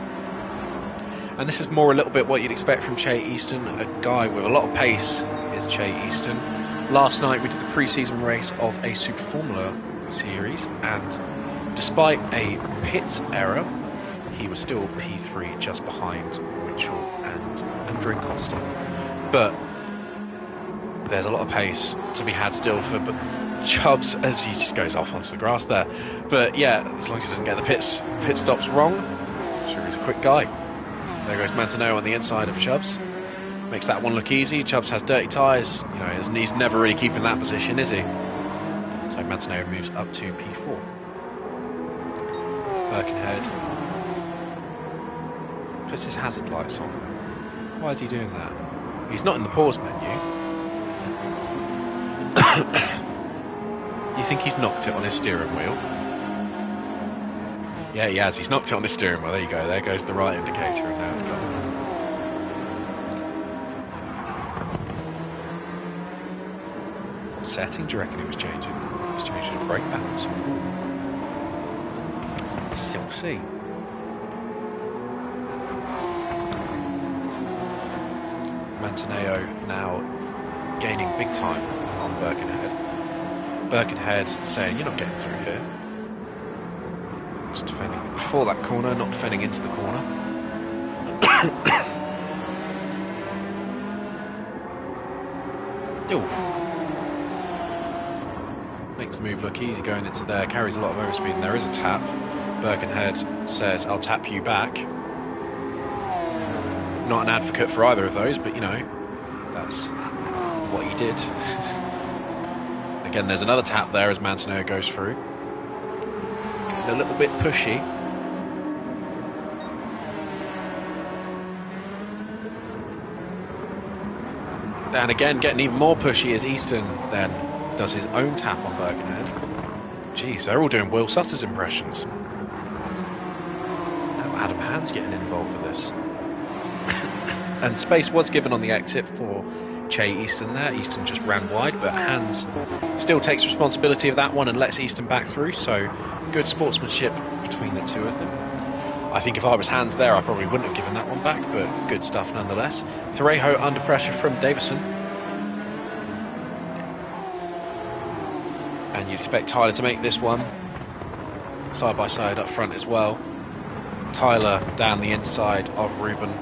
And this is more a little bit what you'd expect from Che Easton. A guy with a lot of pace is Che Easton. Last night we did the pre-season race of a Super Formula series, and despite a pit error, he was still P3 just behind Witchell and Andrew Costa. But there's a lot of pace to be had still for Chubbs as he just goes off onto the grass there. But yeah, as long as he doesn't get the pit stops wrong, sure he's a quick guy. There goes Mantaneo on the inside of Chubbs. Makes that one look easy. Chubbs has dirty tyres. You know, he's never really keeping that position, is he? So Mantaneo moves up to P4. Birkenhead puts his hazard lights on. Why is he doing that? He's not in the pause menu. You think he's knocked it on his steering wheel? Yeah, he has. He's knocked it on his steering wheel. There you go. There goes the right indicator, and now it's gone. What setting do you reckon it was changing? It's changing to brake balance. Still see. Mantaneo now gaining big time on Birkenhead. Birkenhead saying, "You're not getting through here." Just defending before that corner, not defending into the corner. Oof. Makes the move look easy going into there, carries a lot of overspeed, and there is a tap. Birkenhead says, "I'll tap you back." Not an advocate for either of those, but you know, that's what he did. Again, there's another tap there as Mantaneo goes through. Getting a little bit pushy. And again, getting even more pushy as Easton then does his own tap on Birkenhead. Jeez, they're all doing Will Sutter's impressions. Now Adam Hans getting involved with this. And space was given on the exit for Che Easton there. Easton just ran wide, but Hans still takes responsibility of that one and lets Easton back through, so good sportsmanship between the two of them. I think if I was Hans there, I probably wouldn't have given that one back, but good stuff nonetheless. Thorejo under pressure from Davison. And you'd expect Tyler to make this one. Side by side up front as well. Tyler down the inside of Ruben.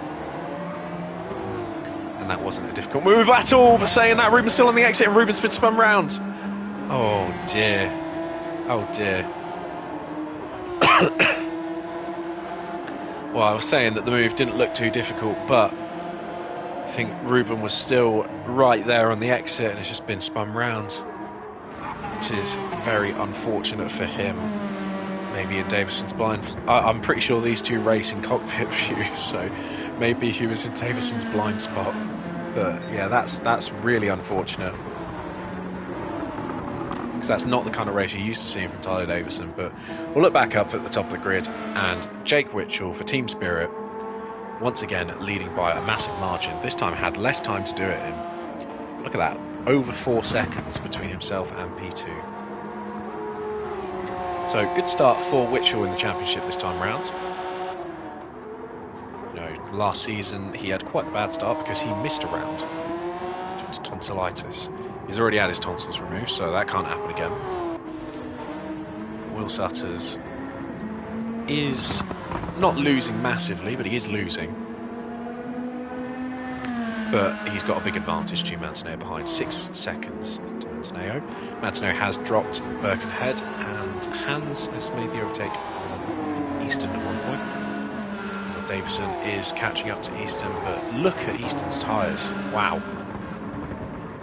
And that wasn't a difficult move at all, but saying that, Ruben's still on the exit and Ruben's been spun round. Oh dear. Oh dear. Well, I was saying that the move didn't look too difficult, but I think Ruben was still right there on the exit and has just been spun round, which is very unfortunate for him. Maybe in Davison's blind. I'm pretty sure these two race in cockpit view, so maybe he was in Davison's blind spot. But yeah, that's really unfortunate, because that's not the kind of race you're used to seeing from Tyler Davison. But we'll look back up at the top of the grid, and Jake Witchell for Team Spirit, once again leading by a massive margin. This time had less time to do it in. Look at that, over 4 seconds between himself and P2. So good start for Witchell in the championship this time round. You know, last season he had quite a bad start because he missed a round due to tonsillitis. He's already had his tonsils removed, so that can't happen again. Will Sutters is not losing massively, but he is losing. But he's got a big advantage to Mantineo behind, 6 seconds to Mantineo. Mantineo has dropped Birkenhead, and Hans has made the overtake on Easton at one point. Davison is catching up to Easton, but look at Easton's tyres. Wow.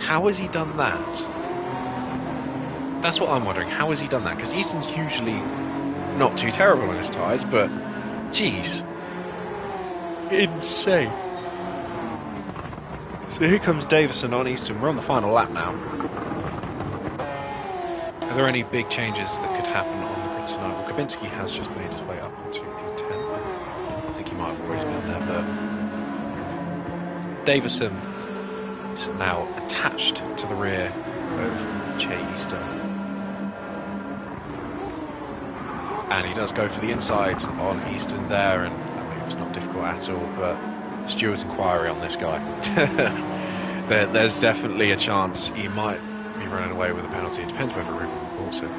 How has he done that? That's what I'm wondering. How has he done that? Because Easton's usually not too terrible on his tyres, but geez. Insane. So here comes Davison on Easton. We're on the final lap now. Are there any big changes that could happen on the grid tonight? Well, Kabinski has just made his way up onto P10. I think he might have already been there, but Davison is now attached to the rear of Che Easton. And he does go for the inside on Easton there, and I mean, it's not difficult at all, but Stewart's inquiry on this guy. There's definitely a chance he might be running away with a penalty. It depends whether Ruben reports it.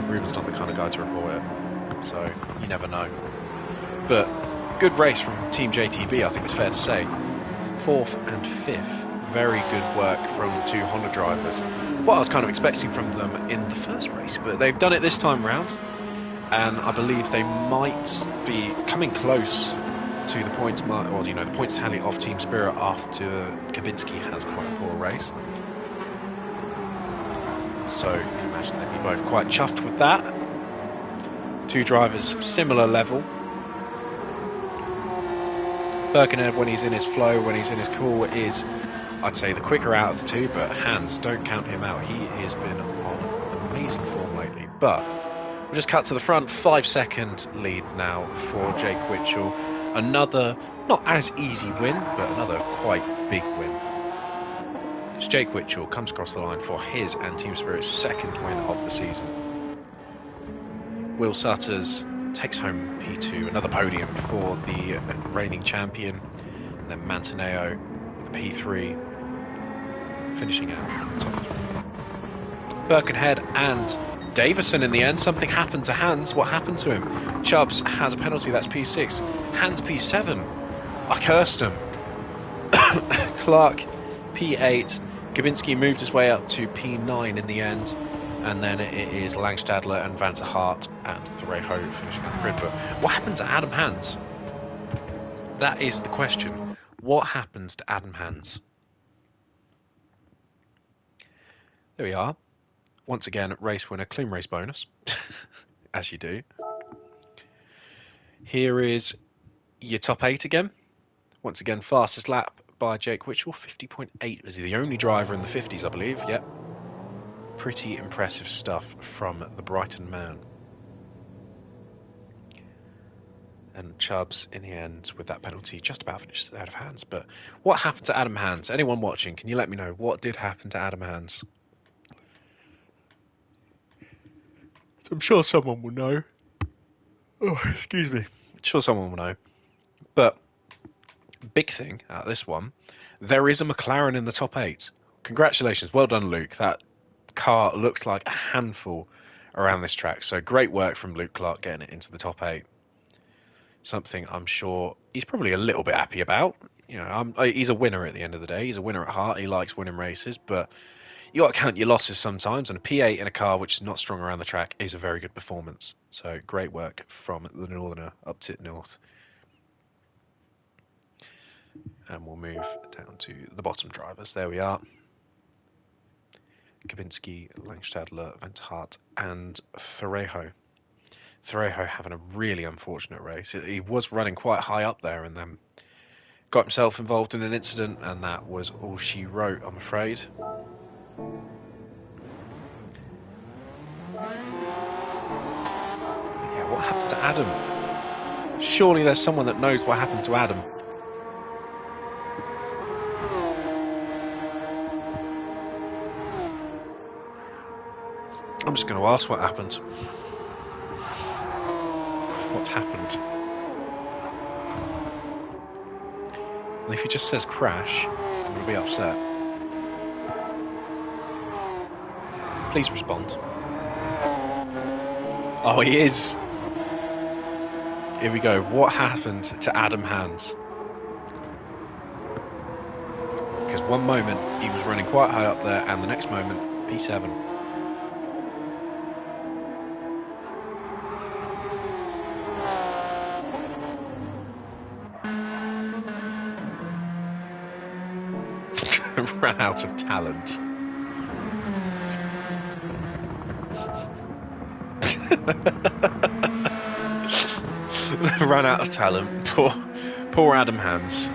Ruben's not the kind of guy to report it, so you never know. But good race from Team JTB, I think it's fair to say. 4th and 5th. Very good work from the two Honda drivers. What I was kind of expecting from them in the first race, but they've done it this time round, and I believe they might be coming close to the points mark, or you know, the points tally of Team Spirit after Kabinski has quite a poor race. So you can imagine they'd be both quite chuffed with that. Two drivers similar level. Birkenhead, when he's in his flow, when he's in his cool, is, I'd say, the quicker out of the two, but Hans, don't count him out. He has been on amazing form lately. But we'll just cut to the front. 5-second lead now for Jake Witchell. Another, not as easy win, but another quite big win. It's Jake Witchell comes across the line for his and Team Spirit's second win of the season. Will Sutters takes home P2, another podium for the reigning champion. And then Mantineo with P3, finishing out in the top 3. Birkenhead and Davison in the end. Something happened to Hans. What happened to him? Chubbs has a penalty, that's P6. Hans P7. I cursed him. Clark P8. Gabinski moved his way up to P9 in the end. And then it is Langstadler and Van der Hart and Thorejo finishing on the grid. But what happened to Adam Hans? That is the question. What happens to Adam Hans? There we are. Once again, race winner, clean race bonus, as you do. Here is your top 8 again. Once again, fastest lap by Jake Witchell, 50.8. Was he the only driver in the 50s, I believe? Yep. Pretty impressive stuff from the Brighton man. And Chubbs, in the end, with that penalty, just about finished out of Hans. But what happened to Adam Hans? Anyone watching, can you let me know what did happen to Adam Hans? I'm sure someone will know. Oh, excuse me. I'm sure someone will know. But big thing out of this one, there is a McLaren in the top 8. Congratulations. Well done, Luke. That car looks like a handful around this track. So great work from Luke Clark getting it into the top 8. Something I'm sure he's probably a little bit happy about. You know, he's a winner at the end of the day. He's a winner at heart. He likes winning races, but you got to count your losses sometimes, and a P8 in a car which is not strong around the track is a very good performance. So great work from the Northerner up to North. And we'll move down to the bottom drivers. There we are. Kabinski, Langstadler, Van 't Hart, and Thorejo. Thorejo having a really unfortunate race. He was running quite high up there and then got himself involved in an incident, and that was all she wrote, I'm afraid. Yeah, what happened to Adam? Surely there's someone that knows what happened to Adam. I'm just going to ask what happened. What's happened? And if he just says crash, I'm going to be upset. Please respond. Oh, he is. Here we go. What happened to Adam Hands? Because one moment he was running quite high up there, and the next moment, P7. Ran out of talent. Ran out of talent. Poor Adam Hands.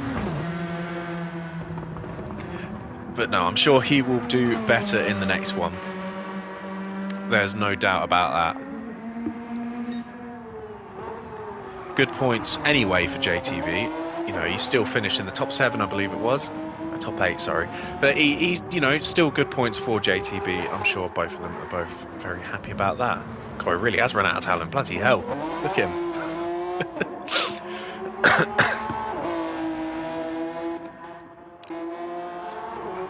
But no, I'm sure he will do better in the next one. There's no doubt about that. Good points anyway for JTV. You know, he's still finished in the top 7, I believe it was. Top 8, sorry. But he's, you know, still good points for JTB. I'm sure both of them are both very happy about that. God, he really has run out of talent. Bloody hell. Look at him.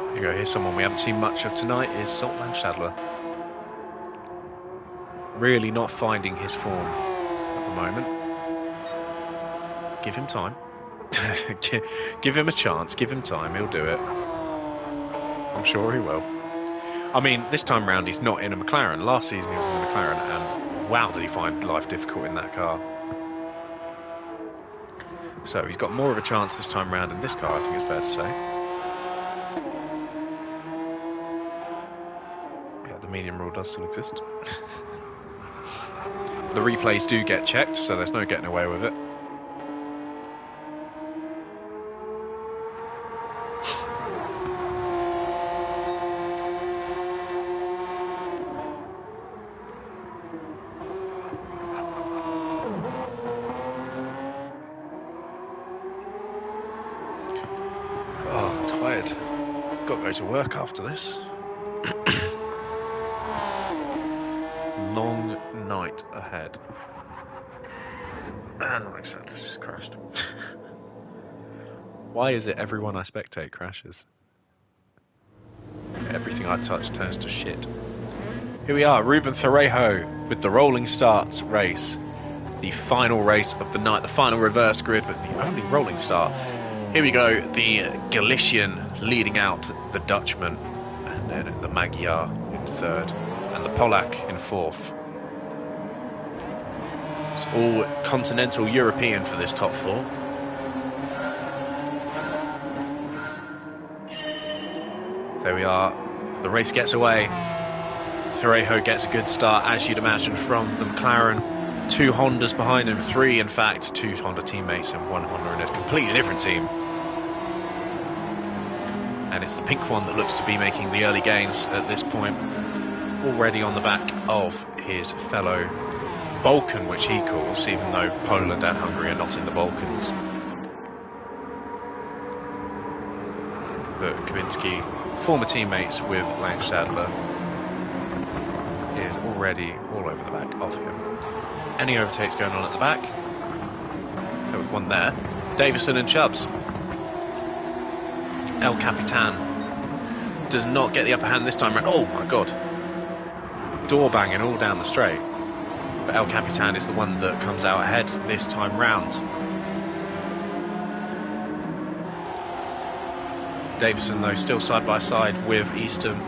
Here you go. Here's someone we haven't seen much of tonight, is Saltman Shadler. Really not finding his form at the moment. Give him time. Give him a chance, give him time, he'll do it. I'm sure he will. I mean, this time round he's not in a McLaren. Last season he was in a McLaren, and wow, did he find life difficult in that car. So he's got more of a chance this time round in this car, I think it's fair to say. Yeah, the medium rule does still exist. The replays do get checked, so there's no getting away with it. Got to go to work after this. Long night ahead. And my son just crashed. Why is it everyone I spectate crashes? Everything I touch turns to shit. Here we are, Ruben Thorejo with the rolling start race. The final race of the night, the final reverse grid, but the only rolling start. Here we go, the Galician leading out the Dutchman, and then the Magyar in third, and the Polak in fourth. It's all continental European for this top 4. There we are, the race gets away. Thorejo gets a good start, as you'd imagine, from the McLaren. 2 Hondas behind him, 3 in fact, 2 Honda teammates and 1 Honda in a completely different team. And it's the pink one that looks to be making the early gains at this point, already on the back of his fellow Balkan, which he calls, even though Poland and Hungary are not in the Balkans. But Kabinski, former teammates with Langstadler, is already all over the back of him. Any overtakes going on at the back? There was one there. Davison and Chubbs. El Capitan does not get the upper hand this time around. Oh my god. Door banging all down the straight. But El Capitan is the one that comes out ahead this time round. Davison, though, still side by side with Easton.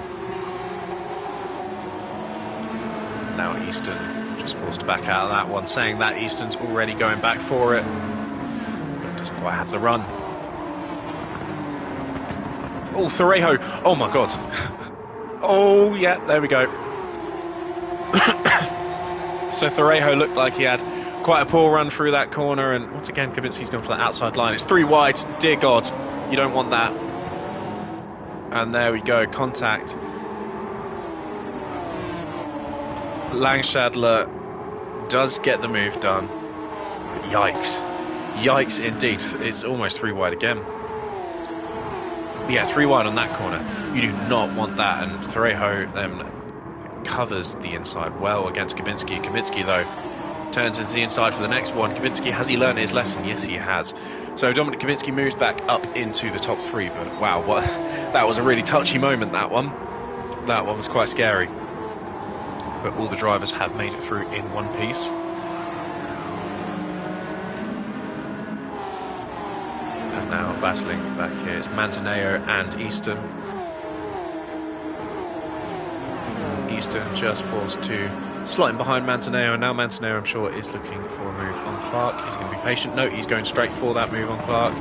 Easton just forced to back out of that one, saying that Easton's already going back for it, but doesn't quite have the run. Oh, Thorejo! Oh my god! Oh yeah, there we go. So Thorejo looked like he had quite a poor run through that corner, and once again Kibinski's gone for that outside line. It's 3 wide. Dear God, you don't want that. And there we go, contact. Langstadler does get the move done. Yikes. Yikes indeed. It's almost 3 wide again. Yeah, 3 wide on that corner. You do not want that, and Thorejo covers the inside well against Kibinski. Kibinski, though, turns into the inside for the next one. Kibinski, has he learned his lesson? Yes, he has. So Dominic Kibinski moves back up into the top 3, but wow, that was a really touchy moment, that one. That one was quite scary. But all the drivers have made it through in one piece. And now battling back here, it's Mantaneo and Easton. Easton just forced to slot in behind Mantaneo, and now Mantaneo, I'm sure, is looking for a move on Clark. He's going to be patient. No, he's going straight for that move on Clark.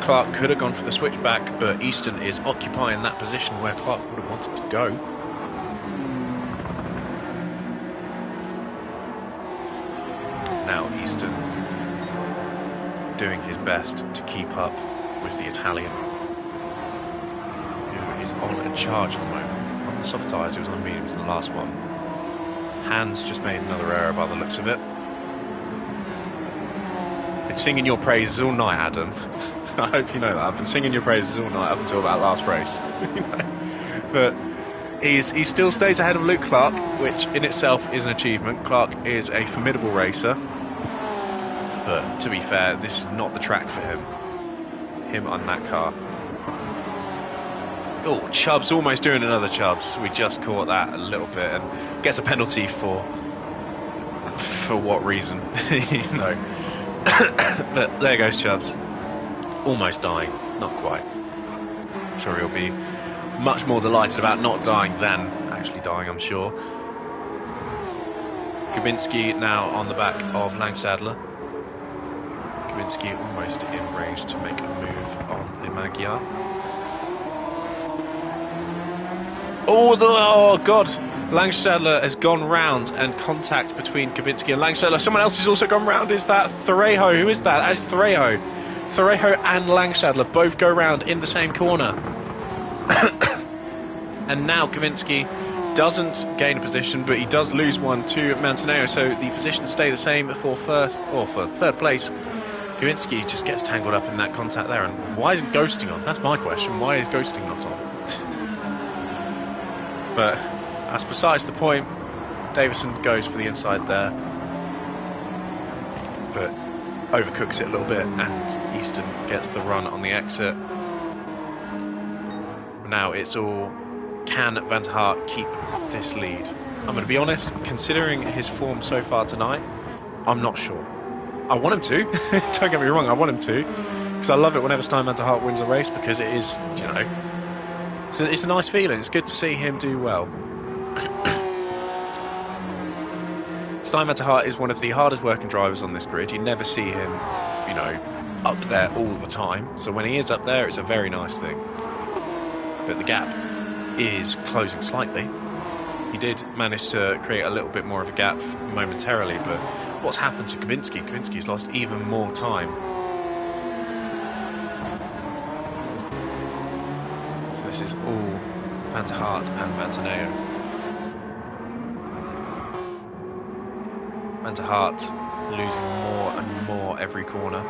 Clark could have gone for the switchback, but Easton is occupying that position where Clark would have wanted to go. Now Easton doing his best to keep up with the Italian, who is on a charge at the moment. On the soft tyres, it was on the mediums in the last one. Hans just made another error by the looks of it. Been singing your praises all night, Adam. I hope you know that. I've been singing your praises all night up until that last race. But he still stays ahead of Luke Clark, which in itself is an achievement. Clark is a formidable racer. But to be fair, this is not the track for him on that car. Oh, Chubbs almost doing another Chubbs. We just caught that a little bit, and gets a penalty for what reason? You know. But there goes Chubbs. Almost dying, not quite. I'm sure he'll be much more delighted about not dying than actually dying, I'm sure. Kibinski now on the back of Langstadler. Kibinski almost in range to make a move on the Magyar. Oh God! Langstadler has gone round, and contact between Kibinski and Langstadler. Someone else has also gone round. Is that Thorejo? Who is that? That is Thorejo. Thorejo and Langstadler both go round in the same corner. And now Kibinski doesn't gain a position, but he does lose one to Mantaneo, so the positions stay the same for third place. Kibinski just gets tangled up in that contact there, and why isn't ghosting on? That's my question. Why is ghosting not on? But that's besides the point. Davison goes for the inside there, but overcooks it a little bit, and Easton gets the run on the exit. Now it's all, can Van 't Hart keep this lead? I'm going to be honest, considering his form so far tonight, I'm not sure. I want him to, don't get me wrong, I want him to, because I love it whenever Stein Van 't Hart wins a race, because it is, you know, it's a nice feeling. It's good to see him do well. Stein Van 't Hart is one of the hardest working drivers on this grid. You never see him, you know, up there all the time. So when he is up there, it's a very nice thing. But the gap is closing slightly. He did manage to create a little bit more of a gap momentarily, but what's happened to Kibinski? Kibinski's lost even more time. So this is all Van 't Hart and Mantaneo. Van 't Hart losing more and more every corner.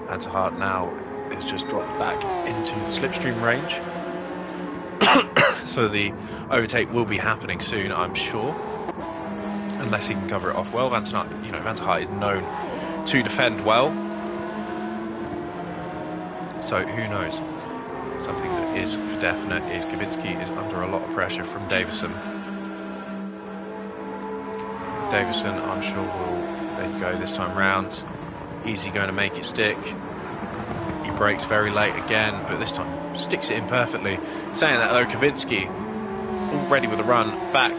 Van 't Hart now is just dropped back into the slipstream range. So the overtake will be happening soon, I'm sure. Unless he can cover it off well. Van 't Hart, you know, Van 't Hart is known to defend well. So who knows? Something that is for definite is Kibinski is under a lot of pressure from Davison. Davison, I'm sure will, there you go, this time round. Easy going to make it stick. He brakes very late again, but this time sticks it in perfectly. Saying that though, Kavinsky, already with a run, back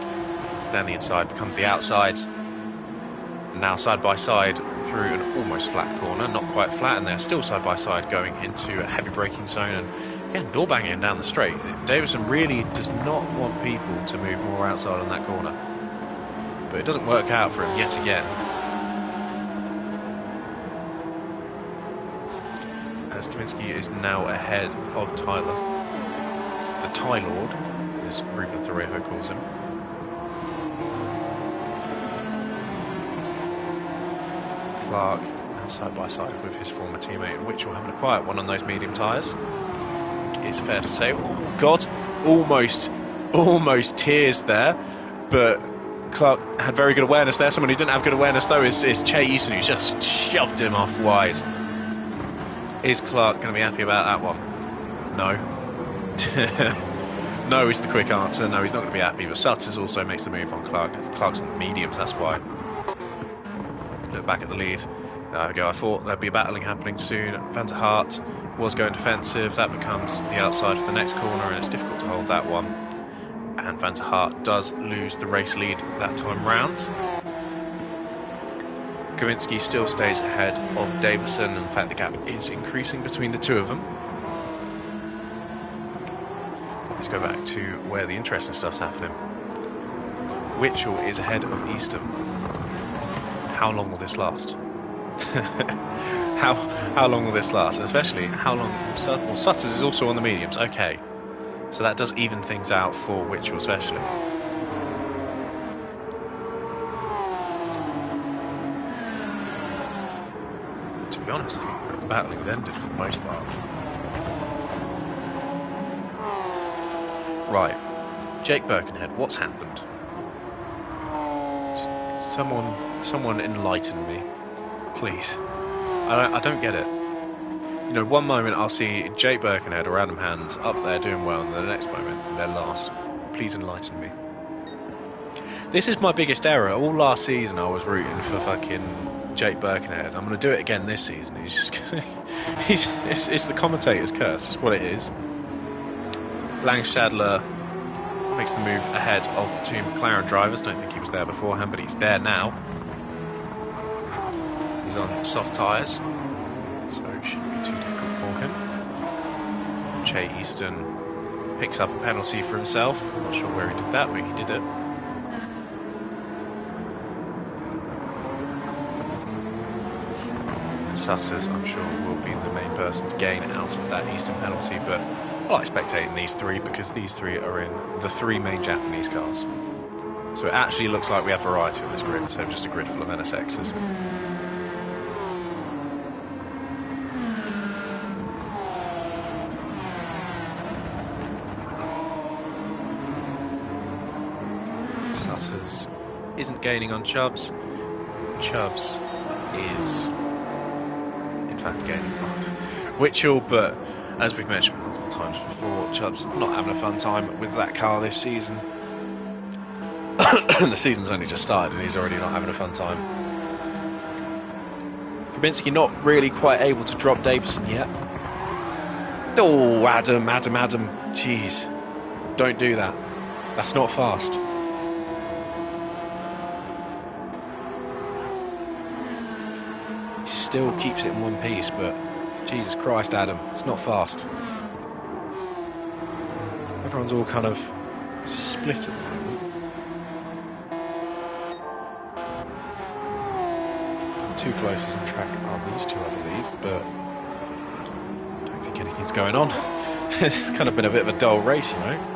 down the inside, becomes the outside. And now side by side through an almost flat corner, not quite flat, and they're still side by side going into a heavy braking zone. And again, door banging down the straight. Davison really does not want people to move more outside on that corner. But it doesn't work out for him yet again. As Kaminski is now ahead of Tyler. The Tie Lord, as Ruben Thorejo calls him. Clark side by side with his former teammate, which will having a quiet one on those medium tyres. It's fair to say, oh God, almost tears there, but Clark had very good awareness there. Someone who didn't have good awareness though is Che Easton, who just shoved him off wide. Is Clark going to be happy about that one? No. No is the quick answer. No, he's not going to be happy. But Sutters also makes the move on Clark. Clark's on the mediums, that's why. Look back at the lead. There we go. I thought there'd be a battling happening soon. Van der Hart was going defensive. That becomes the outside for the next corner, and it's difficult to hold that one. And Van der Hart does lose the race lead that time round. Kaminski still stays ahead of Davison. In fact, the gap is increasing between the two of them. Let's go back to where the interesting stuff's happening. Witchell is ahead of Easton. How long will this last? how long will this last? And especially, how long will well, Sutters is also on the mediums. Okay. So that does even things out for Witchell especially. To be honest, I think the battling's ended for the most part. Right. Jake Birkenhead, what's happened? Someone enlighten me, please. I don't get it. You know, one moment I'll see Jake Birkenhead or Adam Hands up there doing well, and the next moment they're last. Please enlighten me. This is my biggest error. All last season I was rooting for fucking Jake Birkenhead. I'm going to do it again this season. He's just it's the commentator's curse. It's what it is. Langstadler makes the move ahead of the two McLaren drivers. Don't think he was there beforehand, but he's there now. He's on soft tyres, so it shouldn't be too difficult for him. Che Easton picks up a penalty for himself. I'm not sure where he did that, but he did it. And Sutters, I'm sure, will be the main person to gain out of that Easton penalty, but I like spectating these three because these three are in the three main Japanese cars. So it actually looks like we have variety on this grid instead of just a grid full of NSXs. Sutters isn't gaining on Chubbs. Chubbs is, in fact, gaining on Witchell, but as we've mentioned multiple times before, Chubb's not having a fun time with that car this season. The season's only just started and he's already not having a fun time. Kaminski not really quite able to drop Davison yet. Oh, Adam. Jeez. Don't do that. That's not fast. He still keeps it in one piece, but Jesus Christ, Adam, it's not fast. Everyone's all kind of split at the moment. Too closest on track are these two, I believe, but I don't think anything's going on. It's kind of been a bit of a dull race, you know.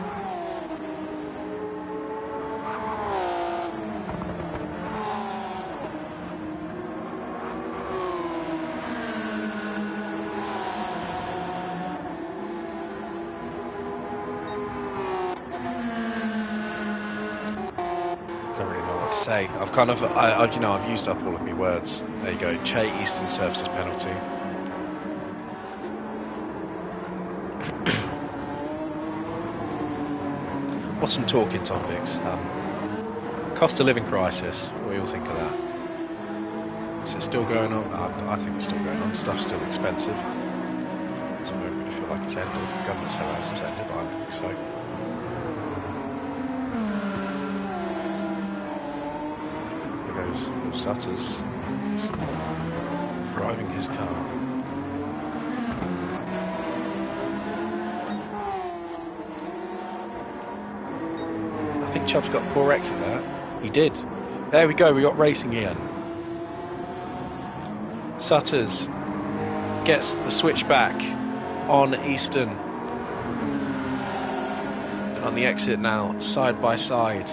Say, I've kind of, I've used up all of my words. There you go. Che Easton serves his penalty. What's some talking topics? Cost of living crisis. What do you all think of that? Is it still going on? I think it's still going on. Stuff's still expensive. So I don't really feel like it's ended. The government still has it's ended, but I don't think so. There goes Sutters. He's driving his car. I think Chubb's got a poor exit there. He did. There we go, we got racing again. Sutters gets the switch back on Easton. And on the exit now, side by side.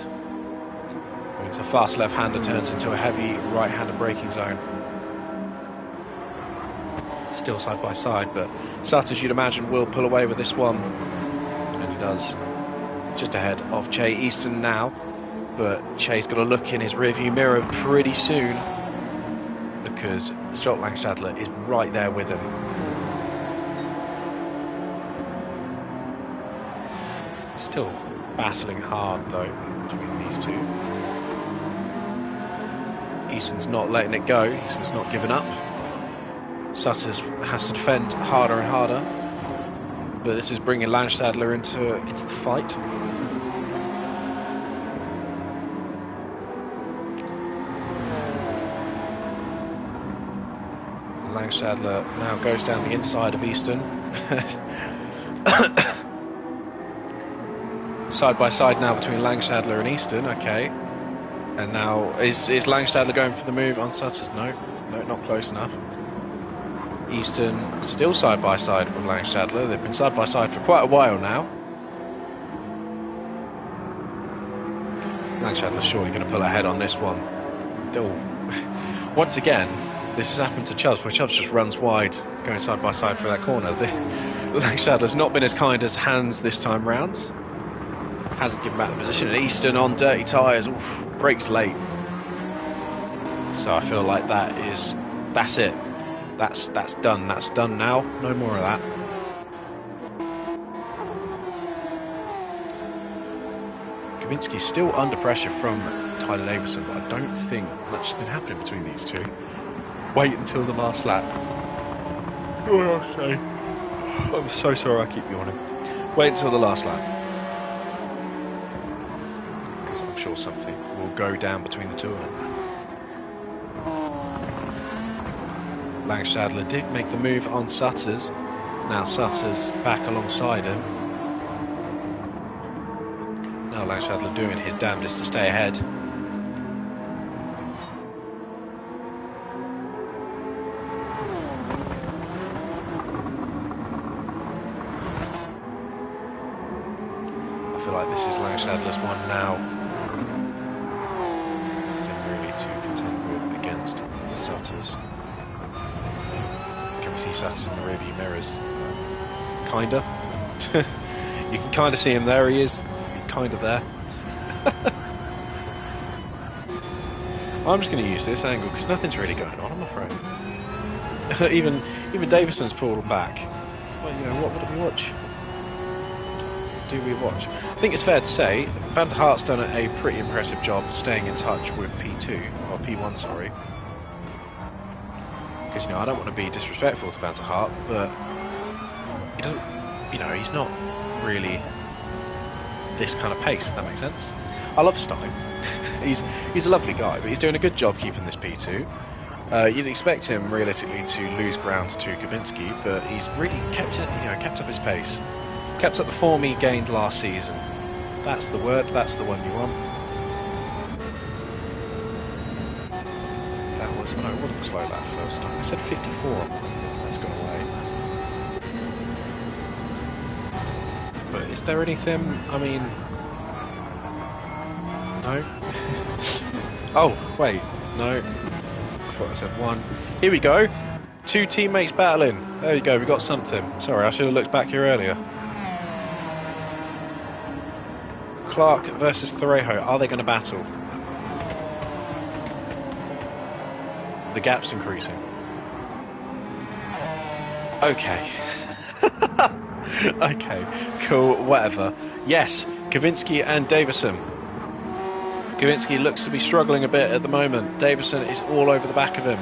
It's a fast left-hander turns into a heavy right-hander braking zone. Still side by side, but Sutters, you'd imagine, will pull away with this one. And he does. Just ahead of Che Easton now. But Che's got to look in his rearview mirror pretty soon, because Stolt Langstadler is right there with him. Still battling hard though between these two. Easton's not letting it go. Easton's not giving up. Sutters has to defend harder and harder, but this is bringing Langstadler into the fight. Langstadler now goes down the inside of Easton. Side by side now between Langstadler and Easton, okay. And now, is Langstadler going for the move on Sutters? No, not close enough. Easton still side by side with Langstadler. They've been side by side for quite a while now. Langstadler's surely going to pull ahead on this one. Once again, this has happened to Chubbs, where Chubbs just runs wide, going side by side for that corner. Langstadler's not been as kind as Hans this time round. Hasn't given back the position. And Easton on dirty tyres, brakes late. So I feel like that's it. That's done. That's done now. No more of that. Kavinsky's still under pressure from Tyler Davison, but I don't think much has been happening between these two. Wait until the last lap. I'm so sorry I keep yawning. Wait until the last lap. Because I'm sure something will go down between the two of them. Langstadler did make the move on Sutters. Now Sutters back alongside him. Now Langstadler doing his damnedest to stay ahead. I feel like this is Langstadler's one now. Really to contend with against Sutters. Can we see Sutters in the rearview mirrors? Kinda. You can kind of see him there. He is kind of there. I'm just going to use this angle because nothing's really going on, I'm afraid. even Davison's pulled back. Well, you know, what would we watch? Do we watch? I think it's fair to say Van der Hart's done a pretty impressive job staying in touch with P2 or P1, sorry. Because I don't want to be disrespectful to Van der Hart, but he doesn't. He's not really this kind of pace. If that makes sense. I love Stein. he's a lovely guy, but he's doing a good job keeping this P2. You'd expect him realistically to lose ground to Kavinsky, but he's really kept up his pace. Kept up the form he gained last season. That's the word, that's the one you want. That was, no, it wasn't a slow lap first time. I said 54. That's gone away. But is there anything, no? Oh, wait, no. I thought I said one. Here we go. Two teammates battling. There you go, we got something. Sorry, I should have looked back here earlier. Clark versus Thorejo, are they going to battle? The gap's increasing. Okay. Okay, cool, whatever. Yes, Kavinsky and Davison. Kawinski looks to be struggling a bit at the moment. Davison is all over the back of him.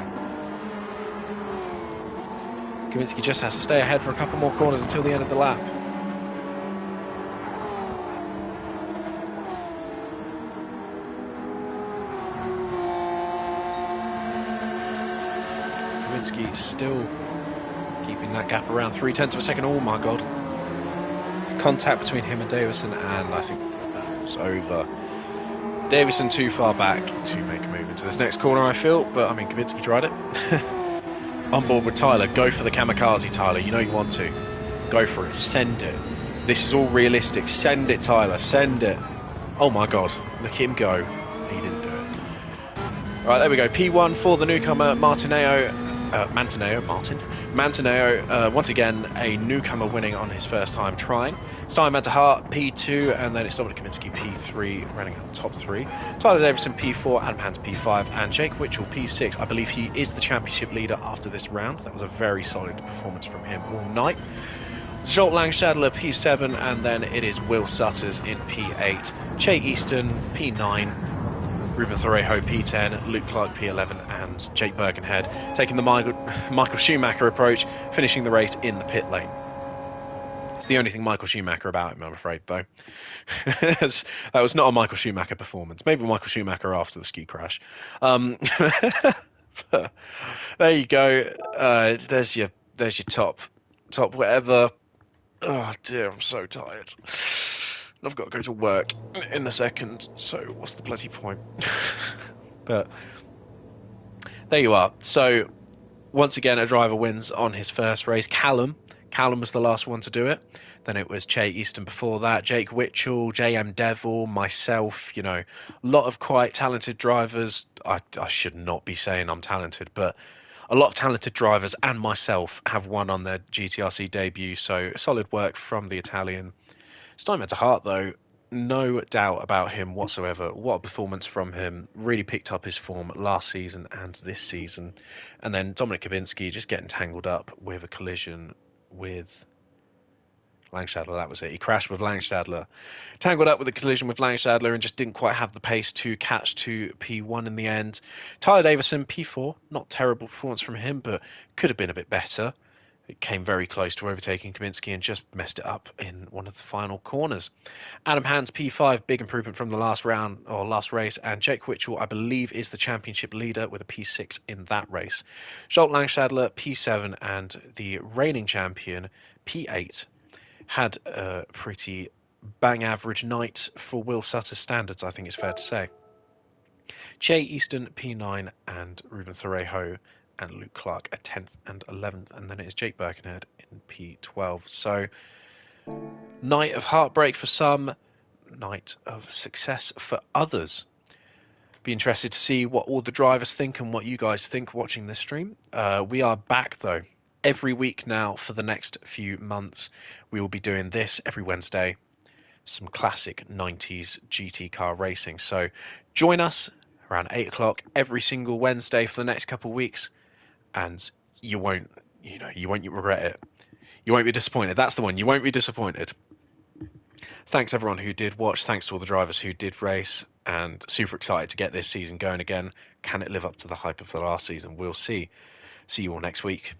Kawinski just has to stay ahead for a couple more corners until the end of the lap. Kawinski still keeping that gap around 0.3 of a second. Oh my god. Contact between him and Davison, and I think that was over. Davison too far back to make a move into this next corner, I feel, but I mean, Kawinski tried it. On board with Tyler. Go for the kamikaze, Tyler. You know you want to. Go for it. Send it. This is all realistic. Send it, Tyler. Send it. Oh my god. Look at him go. He didn't do it. Right, there we go. P1 for the newcomer, Mantineo. Once again, a newcomer winning on his first time trying. Steinman to Hart, P2, and then it's Dominic Kawinski, P3, running out top 3. Tyler Davison, P4, Adam Hans, P5, and Jake Witchell, P6. I believe he is the championship leader after this round. That was a very solid performance from him all night. Jolt Langstadler, P7, and then it is Will Sutters in P8. Che Easton, P9. Ruben Thorejo, P10, Luke Clark, P11, and Jake Birkenhead taking the Michael Schumacher approach, finishing the race in the pit lane. It's the only thing Michael Schumacher about him, I'm afraid, though. That was not a Michael Schumacher performance. Maybe Michael Schumacher after the ski crash. There you go. There's your top whatever. Oh dear, I'm so tired. I've got to go to work in a second, so what's the bloody point? But there you are. So once again, a driver wins on his first race. Callum was the last one to do it. Then it was Che Easton before that, Jake Witchell, JM Devil, myself, a lot of quite talented drivers. I should not be saying I'm talented, but a lot of talented drivers and myself have won on their GTRC debut, so solid work from the Italian. Steinman to Hart, though, no doubt about him whatsoever. What a performance from him. Really picked up his form last season and this season. And then Dominic Kawinski just getting tangled up with a collision with Langstadler. That was it. He crashed with Langstadler. Tangled up with a collision with Langstadler and just didn't quite have the pace to catch to P1 in the end. Tyler Davison, P4. Not terrible performance from him, but could have been a bit better. It came very close to overtaking Kawinski and just messed it up in one of the final corners. Adam Hans, P5, big improvement from the last round or last race, and Jake Witchell, I believe, is the championship leader with a P6 in that race. Jolt Langstadler, P7, and the reigning champion, P8, had a pretty bang average night for Will Sutter's standards, I think it's fair to say. Che Easton, P9, and Ruben Thorejo and Luke Clark at 10th and 11th, and then it is Jake Birkenhead in P12. So, night of heartbreak for some, night of success for others. Be interested to see what all the drivers think and what you guys think watching this stream. We are back, though, every week now for the next few months. We will be doing this every Wednesday, some classic 90s GT car racing. So, join us around 8 o'clock every single Wednesday for the next couple of weeks. And you won't regret it. You won't be disappointed. That's the one. You won't be disappointed. Thanks everyone who did watch. Thanks to all the drivers who did race. And super excited to get this season going again. Can it live up to the hype of the last season? We'll see. See you all next week.